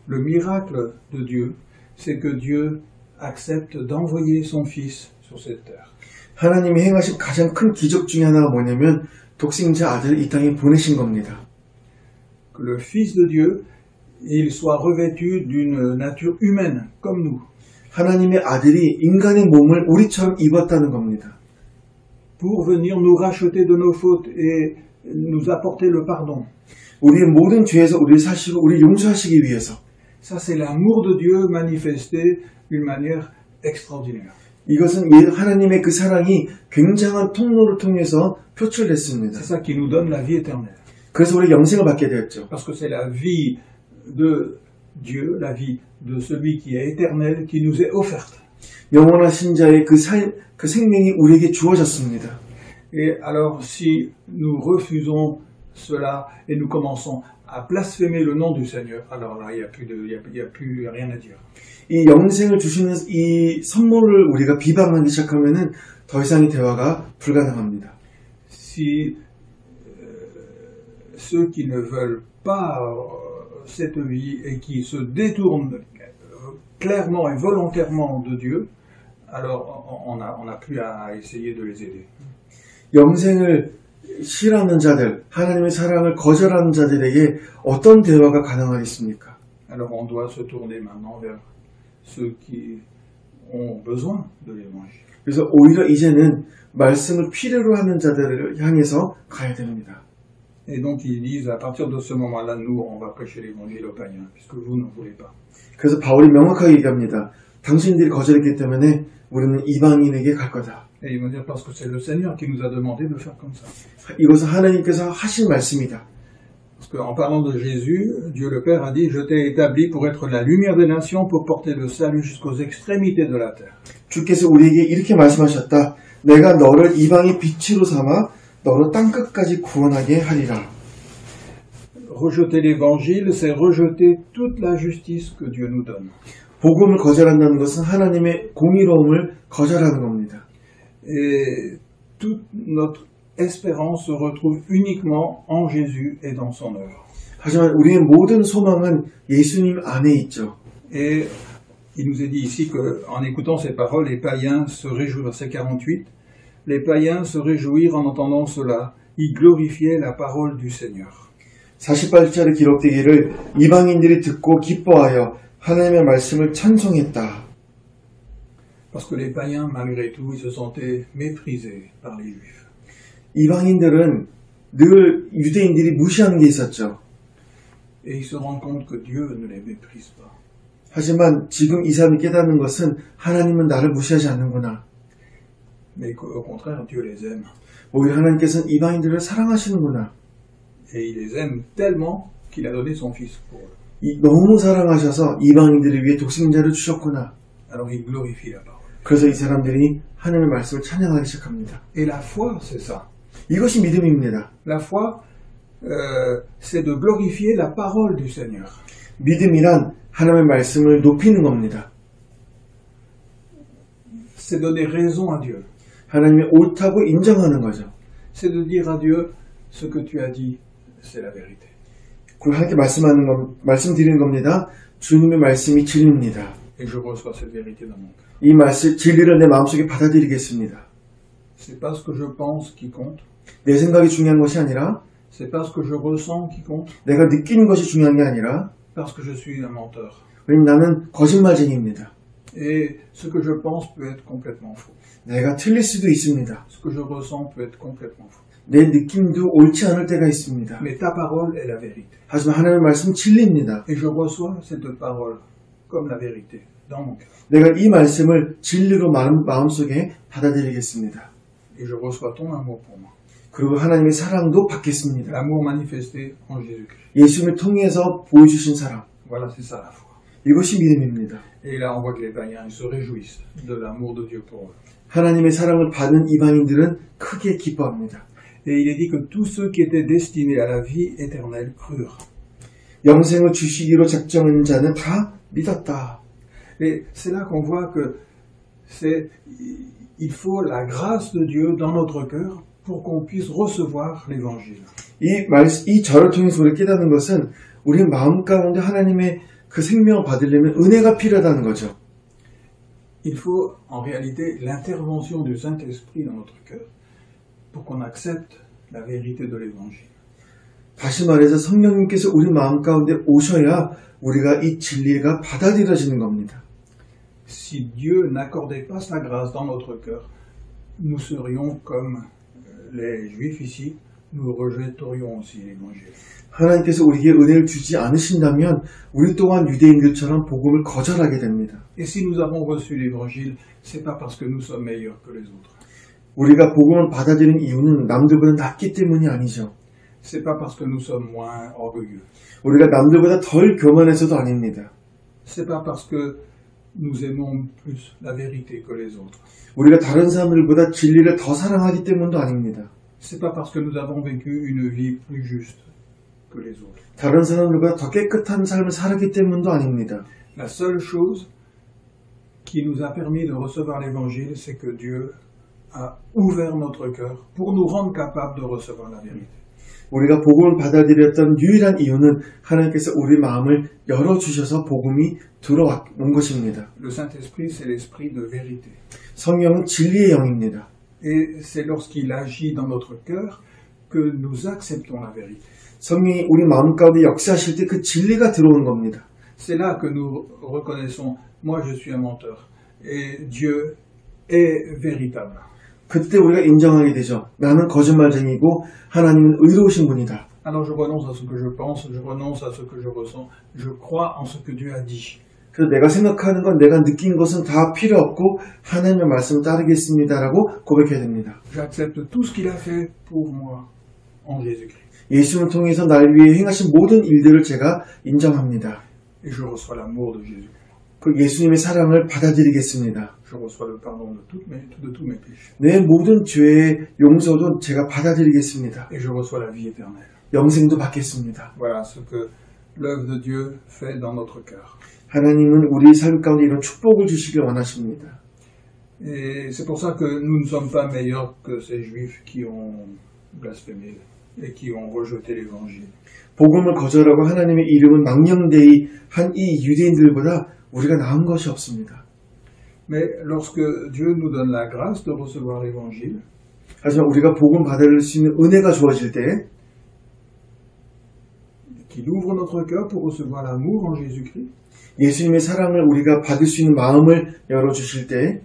Le miracle de Dieu, c'est que Dieu accepte d'envoyer son Fils sur cette terre. 하나님이 행하신 가장 큰 기적 중에 하나가 뭐냐면 독생자 아들을 이 땅에 보내신 겁니다. Que le Fils de Dieu, il soit revêtu d'une nature humaine, comme nous, 하나님의 아들이 인간의 몸을 우리처럼 입었다는 겁니다. pour venir nous racheter de nos fautes et nous apporter le pardon. 우리의 모든 죄에서 우리를 사시고 우리를 용서하시기 위해서. Ça, c'est l'amour de Dieu manifesté d'une manière extraordinaire. 이것은 하나님의 그 사랑이 굉장한 통로를 통해서 표출됐습니다. C'est ça qui nous donne la vie éternelle. 그래서 우리 영생을 받게 되었죠. Parce que c'est la vie de Dieu, la vie de celui qui est éternel, qui nous est offerte. 영원하신 자의 그 생명이 우리에게 주어졌습니다. Et alors, si nous refusons cela et nous commençons à blasphémer le nom du Seigneur, alors là, il n'y a plus rien à dire. 이 영생을 주시는 이 선물을 우리가 비방하기 시작하면은 더 이상의 대화가 불가능합니다. Si ceux qui ne veulent pas cette vie et qui se détournent clairement et volontairement de Dieu, alors on n'a plus à essayer de les aider. 영생을 싫어하는 자들, 하나님의 사랑을 거절하는 자들에게 어떤 대화가 가능하겠습니까? Alors on doit se tourner maintenant vers ceux qui ont besoin de l'évangile. 그래서 오히려 이제는 말씀을 필요로 하는 자들을 향해서 가야 됩니다. Et donc ils disent, à partir de ce moment-là, nous, on va prêcher l'évangile aux païens, puisque vous ne voulez pas. 그래서 바울이 명확하게 얘기합니다. 당신들이 거절했기 때문에 우리는 이방인에게 갈 거다. Et ils vont dire, parce que c'est le Seigneur qui nous a demandé de faire comme ça. 이것은 하나님께서 하신 말씀이다. Parce qu'en parlant de Jésus, Dieu le Père a dit, je t'ai établi pour être la lumière des nations, pour porter le salut jusqu'aux extrémités de la terre. 주께서 우리에게 이렇게 말씀하셨다. 내가 너를 이방의 빛으로 삼아 너를 땅끝까지 구원하게 하리라. Rejeter l'évangile, c'est rejeter toute la justice que Dieu nous donne. 복음을 거절한다는 것은 하나님의 공의로움을 거절하는 겁니다. Et toute notre espérance se retrouve uniquement en Jésus et dans son œuvre. 하지만 우리의 모든 소망은 예수님 안에 있죠. Et il nous est dit ici qu'en écoutant ces paroles, les païens se réjouirent, verset 48, les païens se réjouirent en entendant cela, ils glorifiaient la parole du Seigneur. 48절에 기록되기를 이방인들이 듣고 기뻐하여 하나님의 말씀을 찬송했다. Parce que les païens, malgré tout, ils se sentaient méprisés par les Juifs. 이방인들은 늘 유대인들이 무시하는 게 있었죠. Et ils se rendent compte que Dieu ne les méprise pas. 하지만 지금 이 사람이 깨닫는 것은 하나님은 나를 무시하지 않는구나. Mais qu'au contraire, Dieu les aime. 오히려 하나님께서는 이방인들을 사랑하시는구나. Et il les aime tellement qu'il a donné son Fils pour eux. 너무 사랑하셔서 이방인들을 위해 독생자를 주셨구나. Alors il glorifie la parole. 그래서 이 사람들이 하나님의 말씀을 찬양하기 시작합니다. Et la foi, c'est ça. 이것이 믿음입니다. La foi, c'est de glorifier la parole du Seigneur. 믿음이란 하나님의 말씀을 높이는 겁니다. C'est donner raison à Dieu. 하나님의 옳다고 인정하는 거죠. C'est de dire à Dieu, ce que tu as dit, c'est la vérité. 그리고 하나님께 말씀드리는 겁니다. 주님의 말씀이 진리입니다. Et je reçois cette vérité dans mon cœur. 이 말씀, 진리를 내 마음속에 받아들이겠습니다. C'est pas ce que je pense qui compte. 내 생각이 중요한 것이 아니라 C'est pas ce que je ressens qui compte. 내가 느끼는 것이 중요한 게 아니라 Parce que je suis un menteur. 왜냐면 나는 거짓말쟁이입니다. Et ce que je pense peut être complètement faux. 내가 틀릴 수도 있습니다. Ce que je ressens peut être complètement faux. 내 느낌도 옳지 않을 때가 있습니다. Mais ta parole est la vérité. 하지만 하나님의 말씀은 진리입니다. Et je reçois cette parole comme la vérité dans mon cœur. 내가 이 말씀을 진리로 마음속에 받아들이겠습니다. Et je reçois ton amour pour moi. 그리고 하나님의 사랑도 받겠습니다. L'amour manifesté en Jésus-Christ. 예수님을 통해서 보여주신 사랑. Voilà, c'est ça la foi. 이것이 믿음입니다. Et là, on voit que les païens ils se réjouissent de l'amour de Dieu pour eux. 하나님의 사랑을 받은 이방인들은 크게 기뻐합니다. Et il est dit que tous ceux qui étaient destinés à la vie éternelle crurent. 영생을 주시기로 작정한 자는 다 믿었다. Et c'est là qu'on voit que il faut la grâce de Dieu dans notre cœur pour qu'on puisse recevoir l'évangile. 이 절을 통해서 우리가 깨닫는 것은 우리 마음 가운데 하나님의 그 생명을 받으려면 은혜가 필요하다는 거죠. Il faut en réalité l'intervention du Saint-Esprit dans notre cœur pour qu'on accepte la vérité de l'évangile. 다시 말해서 성령님께서 우리 마음 가운데 오셔야 우리가 이 진리가 받아들여지는 겁니다. Si Dieu n'accordait pas sa grâce dans notre cœur, nous serions comme les Juifs ici, nous rejetterions aussi l'évangile. 하나님께서 우리에게 은혜를 주지 않으신다면 우리 또한 유대인들처럼 복음을 거절하게 됩니다. Et si nous avons reçu l'évangile, c'est pas parce que nous sommes meilleurs que les autres. 우리가 복음을 받아들인 이유는 남들보다 낫기 때문이 아니죠. C'est pas parce que nous sommes moins orgueilleux. 우리가 남들보다 덜 교만해서도 아닙니다. C'est pas parce que nous aimons plus la vérité que les autres. 우리가 다른 사람들보다 진리를 더 사랑하기 때문도 아닙니다. C'est pas parce que nous avons vécu une vie plus juste que les autres. 다른 사람들보다 더 깨끗한 삶을 살았기 때문도 아닙니다. La seule chose qui nous a permis de recevoir l'évangile, c'est que Dieu a ouvert notre cœur pour nous rendre capables de recevoir la vérité. 우리가 복음을 받아들였던 유일한 이유는 하나님께서 우리 마음을 열어주셔서 복음이 들어온 것입니다. Le Saint-Esprit, c'est l'esprit de vérité. 성령은 진리의 영입니다. Et c'est lorsqu'il agit dans notre cœur que nous acceptons la vérité. 성령이 우리 마음 가운데 역사하실 때 그 진리가 들어오는 겁니다. C'est là que nous reconnaissons, moi je suis un menteur, et Dieu est véritable. 그때 우리가 인정하게 되죠. 나는 거짓말쟁이고 하나님은 의로우신 분이다. Alors je renonce à ce que je pense, je renonce à ce que je ressens, je crois en ce que Dieu a dit. 그래서 내가 생각하는 건 내가 느낀 것은 다 필요 없고 하나님의 말씀을 따르겠습니다라고 고백해야 됩니다. J'accepte tout ce qu'il a fait pour moi en Jésus-Christ. 예수님을 통해서 날 위해 행하신 모든 일들을 제가 인정합니다. Et je reçois l'amour de Jésus. 그 예수님의 사랑을 받아들이겠습니다. Je reçois le pardon de tous mes péchés. 내 모든 죄의 용서도 제가 받아들이겠습니다. Et je reçois la vie éternelle. 영생도 받겠습니다. Voilà ce que l'œuvre de Dieu fait dans notre cœur. 하나님은 우리 삶 가운데 이런 축복을 주시길 원하십니다. Et c'est pour ça que nous ne sommes pas meilleurs que ces juifs qui ont blasphémé et qui ont rejeté l'évangile. 복음을 거절하고 하나님의 이름은 망령되이 한 이 유대인들보다 우리가 나은 것이 없습니다. Mais lorsque Dieu nous donne la grâce de recevoir l'évangile, 하지만 우리가 복음 받을 수 있는 은혜가 주어질 때 qu'il ouvre notre cœur pour recevoir l'amour en Jésus-Christ, 예수님의 사랑을 우리가 받을 수 있는 마음을 열어주실 때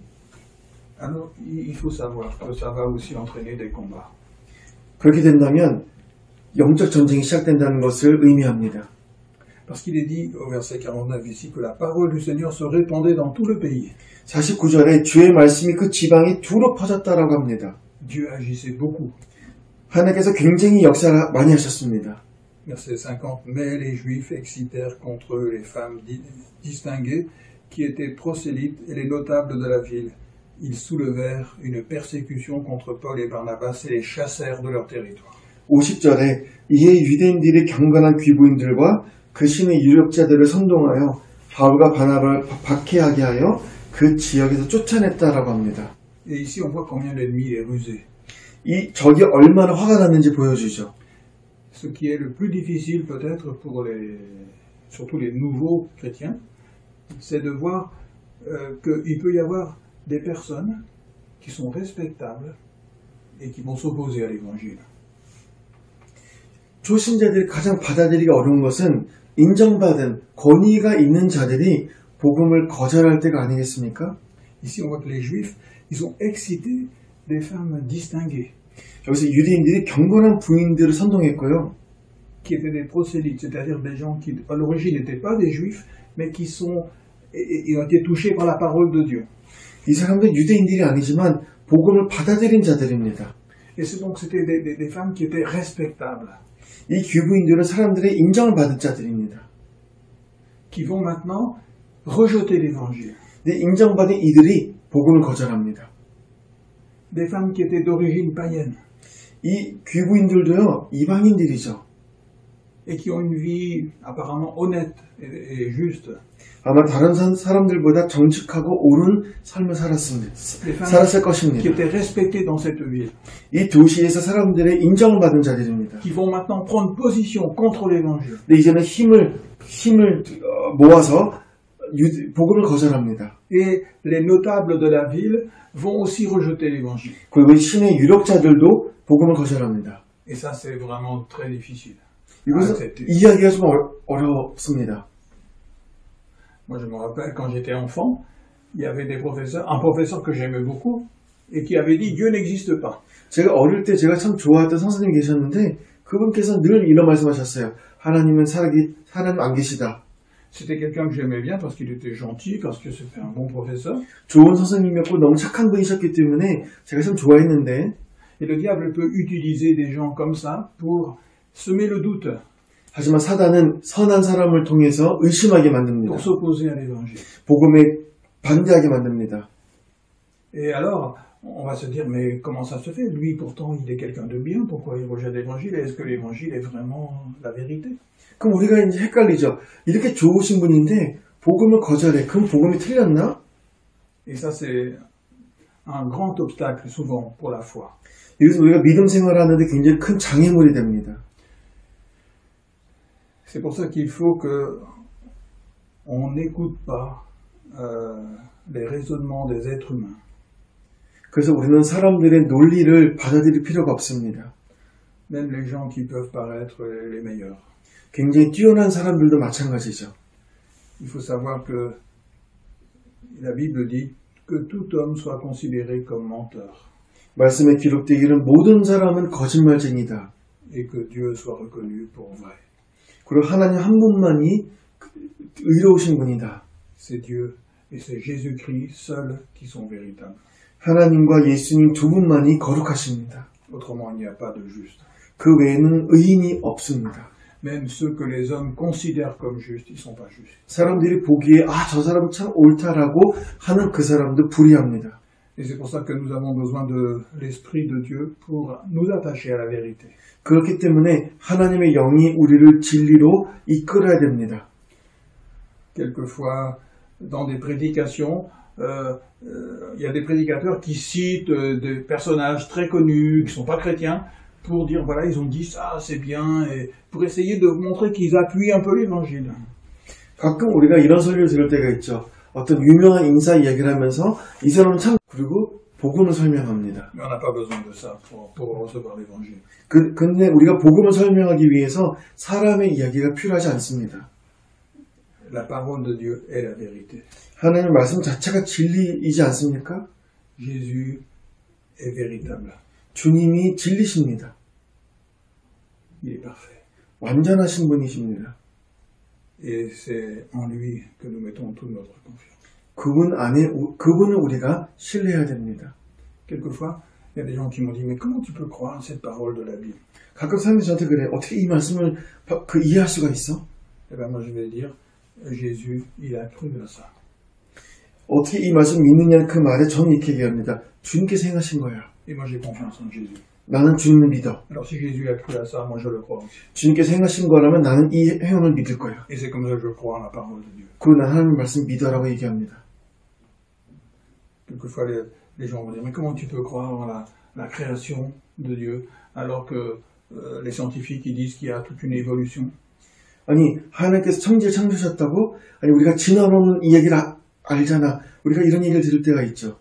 alors il faut savoir que ça va aussi entraîner des combats. 그렇게 된다면 영적 전쟁이 시작된다는 것을 의미합니다. Parce qu'il est dit au verset 49 ici que la parole du Seigneur se répandait dans tout le pays. 49절에 주의 말씀이 그 지방에 두루 퍼졌다라고 합니다. Dieu agissait beaucoup. 하나님께서 굉장히 역사를 많이 하셨습니다. Verset 50. Mais les Juifs excitèrent contre eux les femmes distinguées qui étaient prosélytes et les notables de la ville. Ils soulevèrent une persécution contre Paul et Barnabas et les chassèrent de leur territoire. 50절에 이에 유대인들의 경건한 귀부인들과 그 신의 유력자들을 선동하여 바울과 바나바를 박해하게 하여 그 지역에서 쫓아냈다라고 합니다. Et ici on voit combien l'ennemi est rusé. 이 적이 얼마나 화가 났는지 보여주죠. Ce qui est le plus difficile peut-être pour surtout les nouveaux chrétiens, c'est de voir qu'il peut y avoir des personnes qui sont respectables et qui vont s'opposer à l'évangile. 초신자들이 가장 받아들이기 어려운 것은 인정받은 권위가 있는 자들이 복음을 거절할 때가 아니겠습니까? Ici on voit que les Juifs, ils ont excité des femmes distinguées. 여기서 유대인들이 경건한 부인들을 선동했고요. Qui étaient des prosélytes, c'est-à-dire des gens qui à l'origine n'étaient pas des Juifs, mais qui ont été touchés par la parole de Dieu. 이 사람들 유대인들이 아니지만 복음을 받아들인 자들입니다. Et c'est donc c'était des femmes qui étaient respectables. 이 귀부인들은 사람들의 인정을 받은 자들입니다. Qui vont maintenant rejeter l'évangile. 인정받은 이들이 복음을 거절합니다. Des femmes qui étaient d'origine païenne. 이 귀부인들도요, 이방인들이죠. et qui ont une vie apparemment honnête et juste. 아마 다른 사람들보다 정직하고 옳은 삶을 Des femmes 살았을 qui 것입니다. étaient respectées dans cette ville, 이 도시에서 사람들의 인정을 받은 자들입니다. qui vont maintenant prendre position contre l'évangile. 근데 이제는 힘을 모아서 복음을 거절합니다. Et les notables de la ville vont aussi rejeter l'évangile. 그리고 신의 유력자들도 복음을 거절합니다. Et ça, c'est vraiment très difficile. 이것은 accepter. 이해하기가 좀 어렵습니다. Moi, je me rappelle, quand j'étais enfant, il y avait un professeur que j'aimais beaucoup, et qui avait dit « Dieu n'existe pas ». 제가 어릴 때 제가 참 좋아했던 선생님이 계셨는데 그분께서 늘 이런 말씀하셨어요. 하나님 안 계시다. C'était quelqu'un que j'aimais bien parce qu'il était gentil, parce que c'était un bon professeur. 좋은 선생님이었고 너무 착한 분이셨기 때문에 제가 참 좋아했는데 Et le diable peut utiliser des gens comme ça pour semer le doute, 하지만 사단은 선한 사람을 통해서 의심하게 만듭니다. pour s'opposer à l'évangile. 복음에 반대하게 만듭니다. Et alors, on va se dire, mais comment ça se fait? Lui, pourtant, il est quelqu'un de bien, pourquoi il rejette l'évangile? Est-ce que l'évangile est vraiment la vérité? 그럼 우리가 이제 헷갈리죠. 이렇게 좋으신 분인데 복음을 거절해. 그럼 복음이 틀렸나? Et ça, c'est un grand obstacle, souvent, pour la foi. 이래서 우리가 믿음 생활하는데 굉장히 큰 장애물이 됩니다. C'est pour ça qu'il faut que on n'écoute pas les raisonnements des êtres humains. 그래서 우리는 사람들의 논리를 받아들일 필요가 없습니다. Même les gens qui peuvent paraître les meilleurs. 굉장히 뛰어난 사람들도 마찬가지죠. Il faut savoir que la Bible dit que tout homme soit considéré comme menteur 말씀에 기록되기를 모든 사람은 거짓말쟁이다. et que Dieu soit reconnu pour vrai. 그리고 하나님 한 분만이 의로우신 분이다. C'est Dieu et c'est Jésus-Christ seuls qui sont véritables. 하나님과 예수님 두 분만이 거룩하십니다. Autrement, il n'y a pas de juste. 그 외에는 의인이 없습니다. Même ceux que les hommes considèrent comme justes, ils ne sont pas justes. 사람들이 보기에 저 사람 참 옳다라고 하는 그 사람도 불의합니다. Et c'est pour ça que nous avons besoin de l'Esprit de Dieu pour nous attacher à la vérité. 그렇기 때문에 하나님의 영이 우리를 진리로 이끌어야 됩니다. Quelquefois, dans des prédications, il y a des prédicateurs qui citent des personnages très connus, qui ne sont pas chrétiens, pour dire, voilà, ils ont dit ça, c'est bien, et pour essayer de montrer qu'ils appuient un peu l'évangile. 가끔 우리가 이런 소리를 들을 때가 있죠. 어떤 유명한 인사 이야기를 하면서 이 사람은 참 그리고 복음을 설명합니다. Mais on n'a pas besoin de ça pour recevoir l'évangile. 근데 우리가 복음을 설명하기 위해서 사람의 이야기가 필요하지 않습니다. La parole de Dieu est la vérité. 하나님의 말씀 자체가 진리이지 않습니까? Jésus est véritable. 주님이 진리십니다. Il est parfait. 완전하신 분이십니다. Et c'est en lui que nous mettons toute notre confiance. 그분을 우리가 신뢰해야 됩니다. Quelquefois, il y a des gens qui m'ont dit, mais comment tu peux croire cette parole de la Bible? 가끔 사람들이 저한테 그래. 어떻게 이 말씀을 이해할 수가 있어? Eh bien, moi, je vais dire, Jésus, il a cru à ça. 어떻게 이 말씀 믿느냐는 그 말에 저는 이렇게 얘기합니다. 주님께서 행하신 거야. Et moi, j'ai confiance en Jésus. 나는 주님을 믿어. Alors, si Jésus a cru à ça, moi, je le crois aussi. 주님께서 행하신 거라면 나는 이 행함을 믿을 거야. Et c'est comme ça que je crois en la parole de Dieu. 그리고 나는 하나님 말씀 믿어라고 얘기합니다. Quelquefois, les gens vont dire, mais comment tu peux croire en la création de Dieu, alors que les scientifiques, ils disent qu'il y a toute une évolution. 아니 하나님께서 천지를 창조하셨다고? 아니 우리가 지나오는 이야기를 알잖아. 우리가 이런 얘기를 들을 때가 있죠.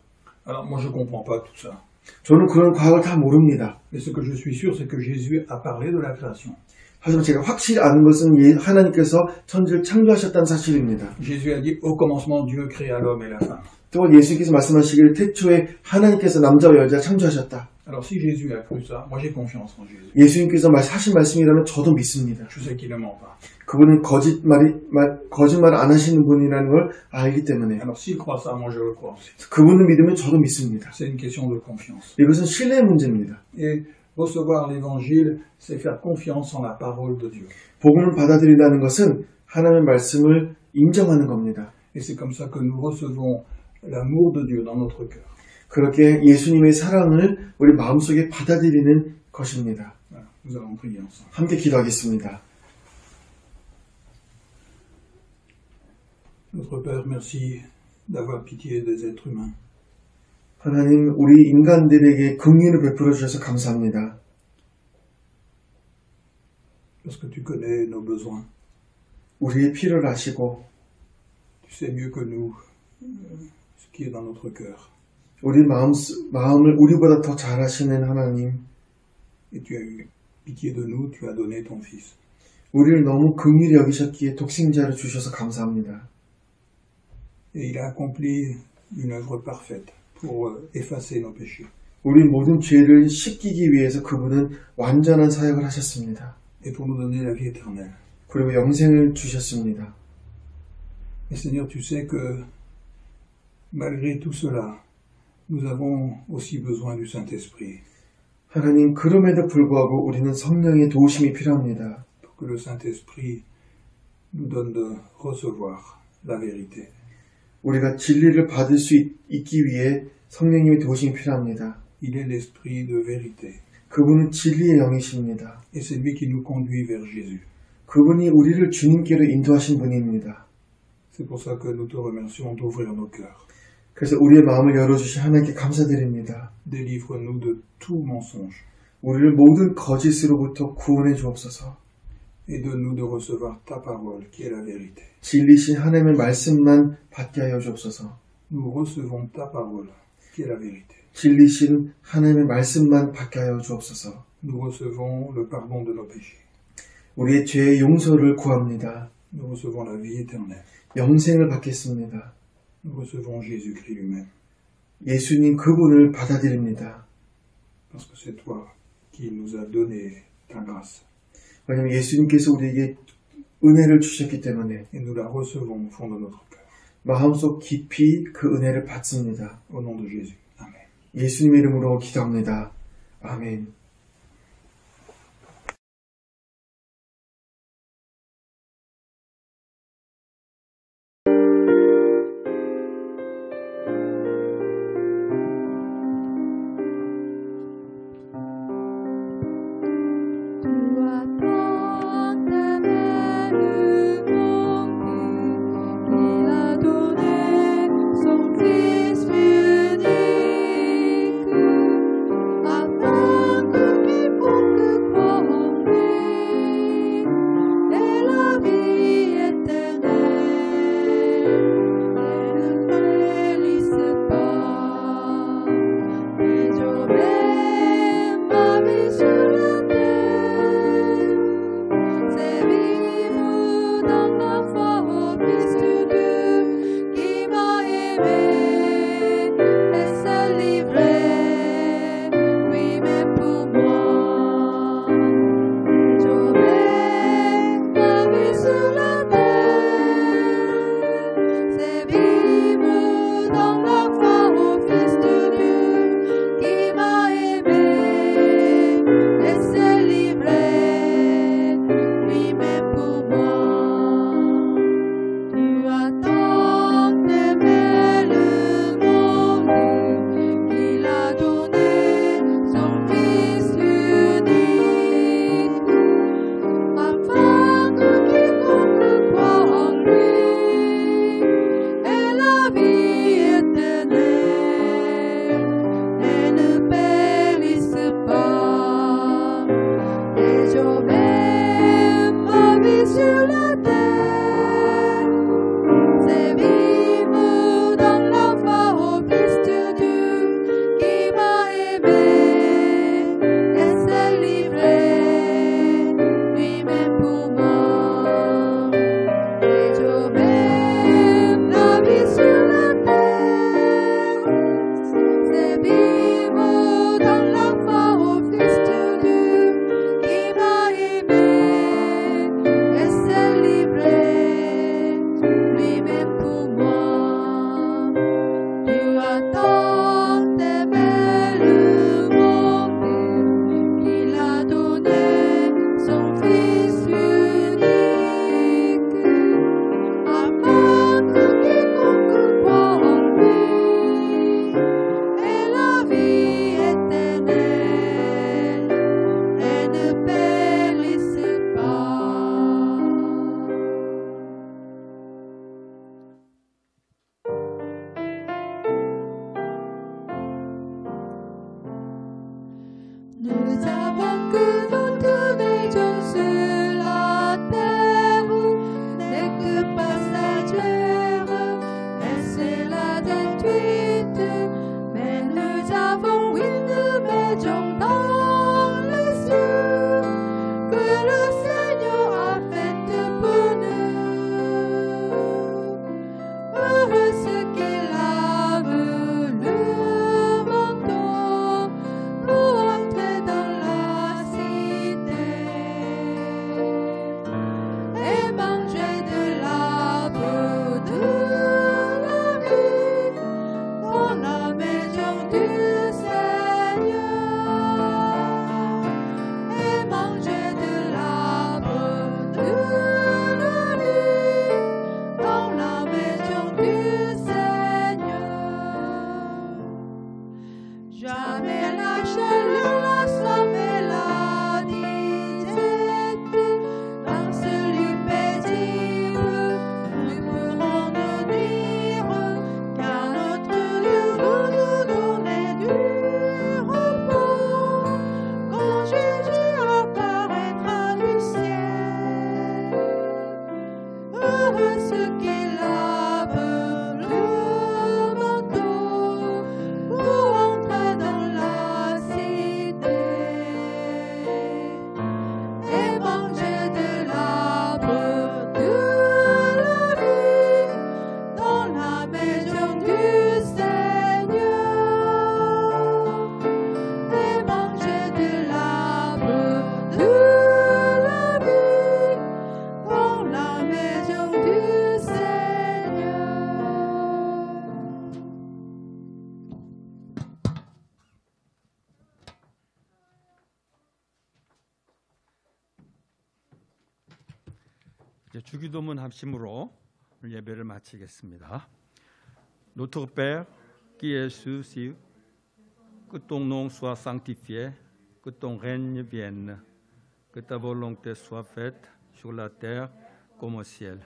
Alors, moi, je ne comprends pas tout ça. 저는 그런 과학을 다 모릅니다. Mais ce que je suis sûr, c'est que Jésus a parlé de la création. 하지만 제가 확실히 아는 것은 하나님께서 천지를 창조하셨다는 사실입니다. Jésus a dit, au commencement, Dieu créa l'homme et la femme. 또한 예수님께서 말씀하시기를 태초에 하나님께서 남자와 여자를 창조하셨다. Alors, si Jésus a cru ça, moi, j'ai confiance en Jésus. 예수님께서 하신 말씀이라면 저도 믿습니다. Je sais qu'il ne ment pas. 그분은 거짓말 안 하시는 분이라는 걸 알기 때문에 Alors, s'il croit ça, moi, je le crois aussi. 그분을 믿으면 저도 믿습니다. C'est une question de confiance. 이것은 신뢰의 문제입니다. Et recevoir l'évangile, c'est faire confiance en la parole de Dieu. 복음을 받아들인다는 것은 하나님의 말씀을 인정하는 겁니다. Et c'est comme ça que nous recevons l'amour de Dieu dans notre cœur. 그렇게 예수님의 사랑을 우리 마음속에 받아들이는 것입니다. Voilà, nous allons prier ensemble. 함께 기도하겠습니다. Notre Père, merci d'avoir pitié des êtres humains. 하나님, 우리 인간들에게 긍휼을 베풀어 주셔서 감사합니다. Parce que tu connais nos besoins. 우리의 필요를 아시고 Tu sais mieux que nous ce qui est dans notre cœur. 우리 마음을 우리보다 더 잘 아시는 하나님, Et tu as eu pitié de nous, tu as donné ton Fils. 우리를 너무 긍휼히 여기셨기에 독생자를 주셔서 감사합니다. Et il a accompli une œuvre parfaite pour effacer nos péchés 우리 모든 죄를 씻기기 위해서 그분은 완전한 사역을 하셨습니다. et pour nous donner la vie éternelle. 그리고 영생을 주셨습니다. Et Seigneur, tu sais que malgré tout cela, nous avons aussi besoin du Saint-Esprit. 하나님, 그럼에도 불구하고 우리는 성령의 도우심이 필요합니다. Pour que le Saint-Esprit nous donne de recevoir la vérité. 우리가 진리를 받을 수 있기 위해 성령님의 도우심이 필요합니다. Il est l'Esprit de vérité. 그분은 진리의 영이십니다. Et c'est lui qui nous conduit vers Jésus. 그분이 우리를 주님께로 인도하신 분입니다. C'est pour ça que nous te remercions d'ouvrir nos cœurs. 그래서 우리의 마음을 열어주신 하나님께 감사드립니다. Délivre-nous de tout mensonge 우리를 모든 거짓으로부터 구원해 주옵소서. et donne-nous de recevoir ta parole qui est la vérité. 진리신 하나님의 말씀만 받게 하여 주옵소서. Nous recevons ta parole qui est la vérité. 진리신 하나님의 말씀만 받게 하여 주옵소서. Nous recevons le pardon de nos péchés. 우리의 죄의 용서를 구합니다. Nous recevons la vie éternelle. 영생을 받겠습니다. Nous recevons Jésus-Christ lui-même. 예수님 그분을 받아들입니다. Parce que c'est toi qui nous as donné ta grâce. 왜냐하면 예수님께서 우리에게 은혜를 주셨기 때문에 Et nous la recevons au fond de notre cœur. 마음속 깊이 그 은혜를 받습니다. Au nom de Jésus. Amen. 예수님의 이름으로 기도합니다. 아멘. Afin que Nous avons que notre maison sur la terre n'est que passagère, et c'est la détruite. Mais nous avons une maison dans les cieux que le Seigneur a faite pour nous. Heureux ceux qui lavent le manteau pour entrer dans la cité et manger de l'arbre de la vie dans la maison du Seigneur et manger de l'arbre de la vie dans la maison du Seigneur. Jamais la chaleur, la soif et la disette, dans celui paisible, nous pourrons nous dire, car notre Dieu veut nous donner du repos, quand Jésus apparaîtra du ciel. Heureux ceux qui lavent le manteau pour entrer dans la cité et manger de l'arbre de la vie dans la maison du Seigneur et manger de l'arbre de la vie dans la maison du Seigneur. 이제 주기도문 합심으로 오늘 예배를 마치겠습니다. Notre Père qui es aux cieux, que ton nom soit sanctifié, que ton règne vienne, que ta volonté soit faite sur la terre comme au ciel.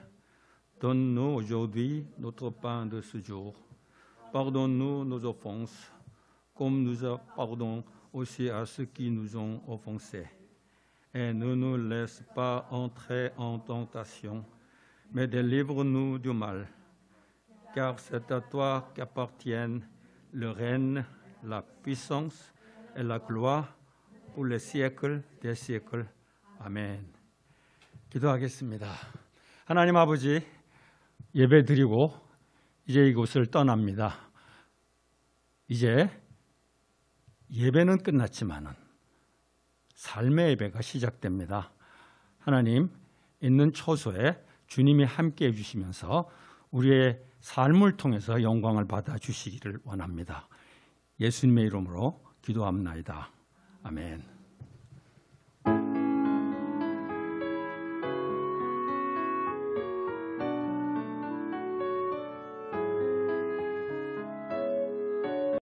Donne-nous aujourd'hui notre pain de ce jour. Pardonne-nous nos offenses, comme nous pardonnons aussi à ceux qui nous ont offensés. Et ne nous laisse pas entrer en tentation, mais délivre-nous du mal. Car c'est à toi qu'appartiennent le règne, la puissance et la gloire pour les siècles des siècles. 아멘. 기도하겠습니다. 하나님 아버지, 예배 드리고 이제 이곳을 떠납니다. 이제 예배는 끝났지만은 삶의 예배가 시작됩니다. 하나님, 있는 처소에 주님이 함께해 주시면서 우리의 삶을 통해서 영광을 받아주시기를 원합니다. 예수님의 이름으로 기도합나이다. 아멘.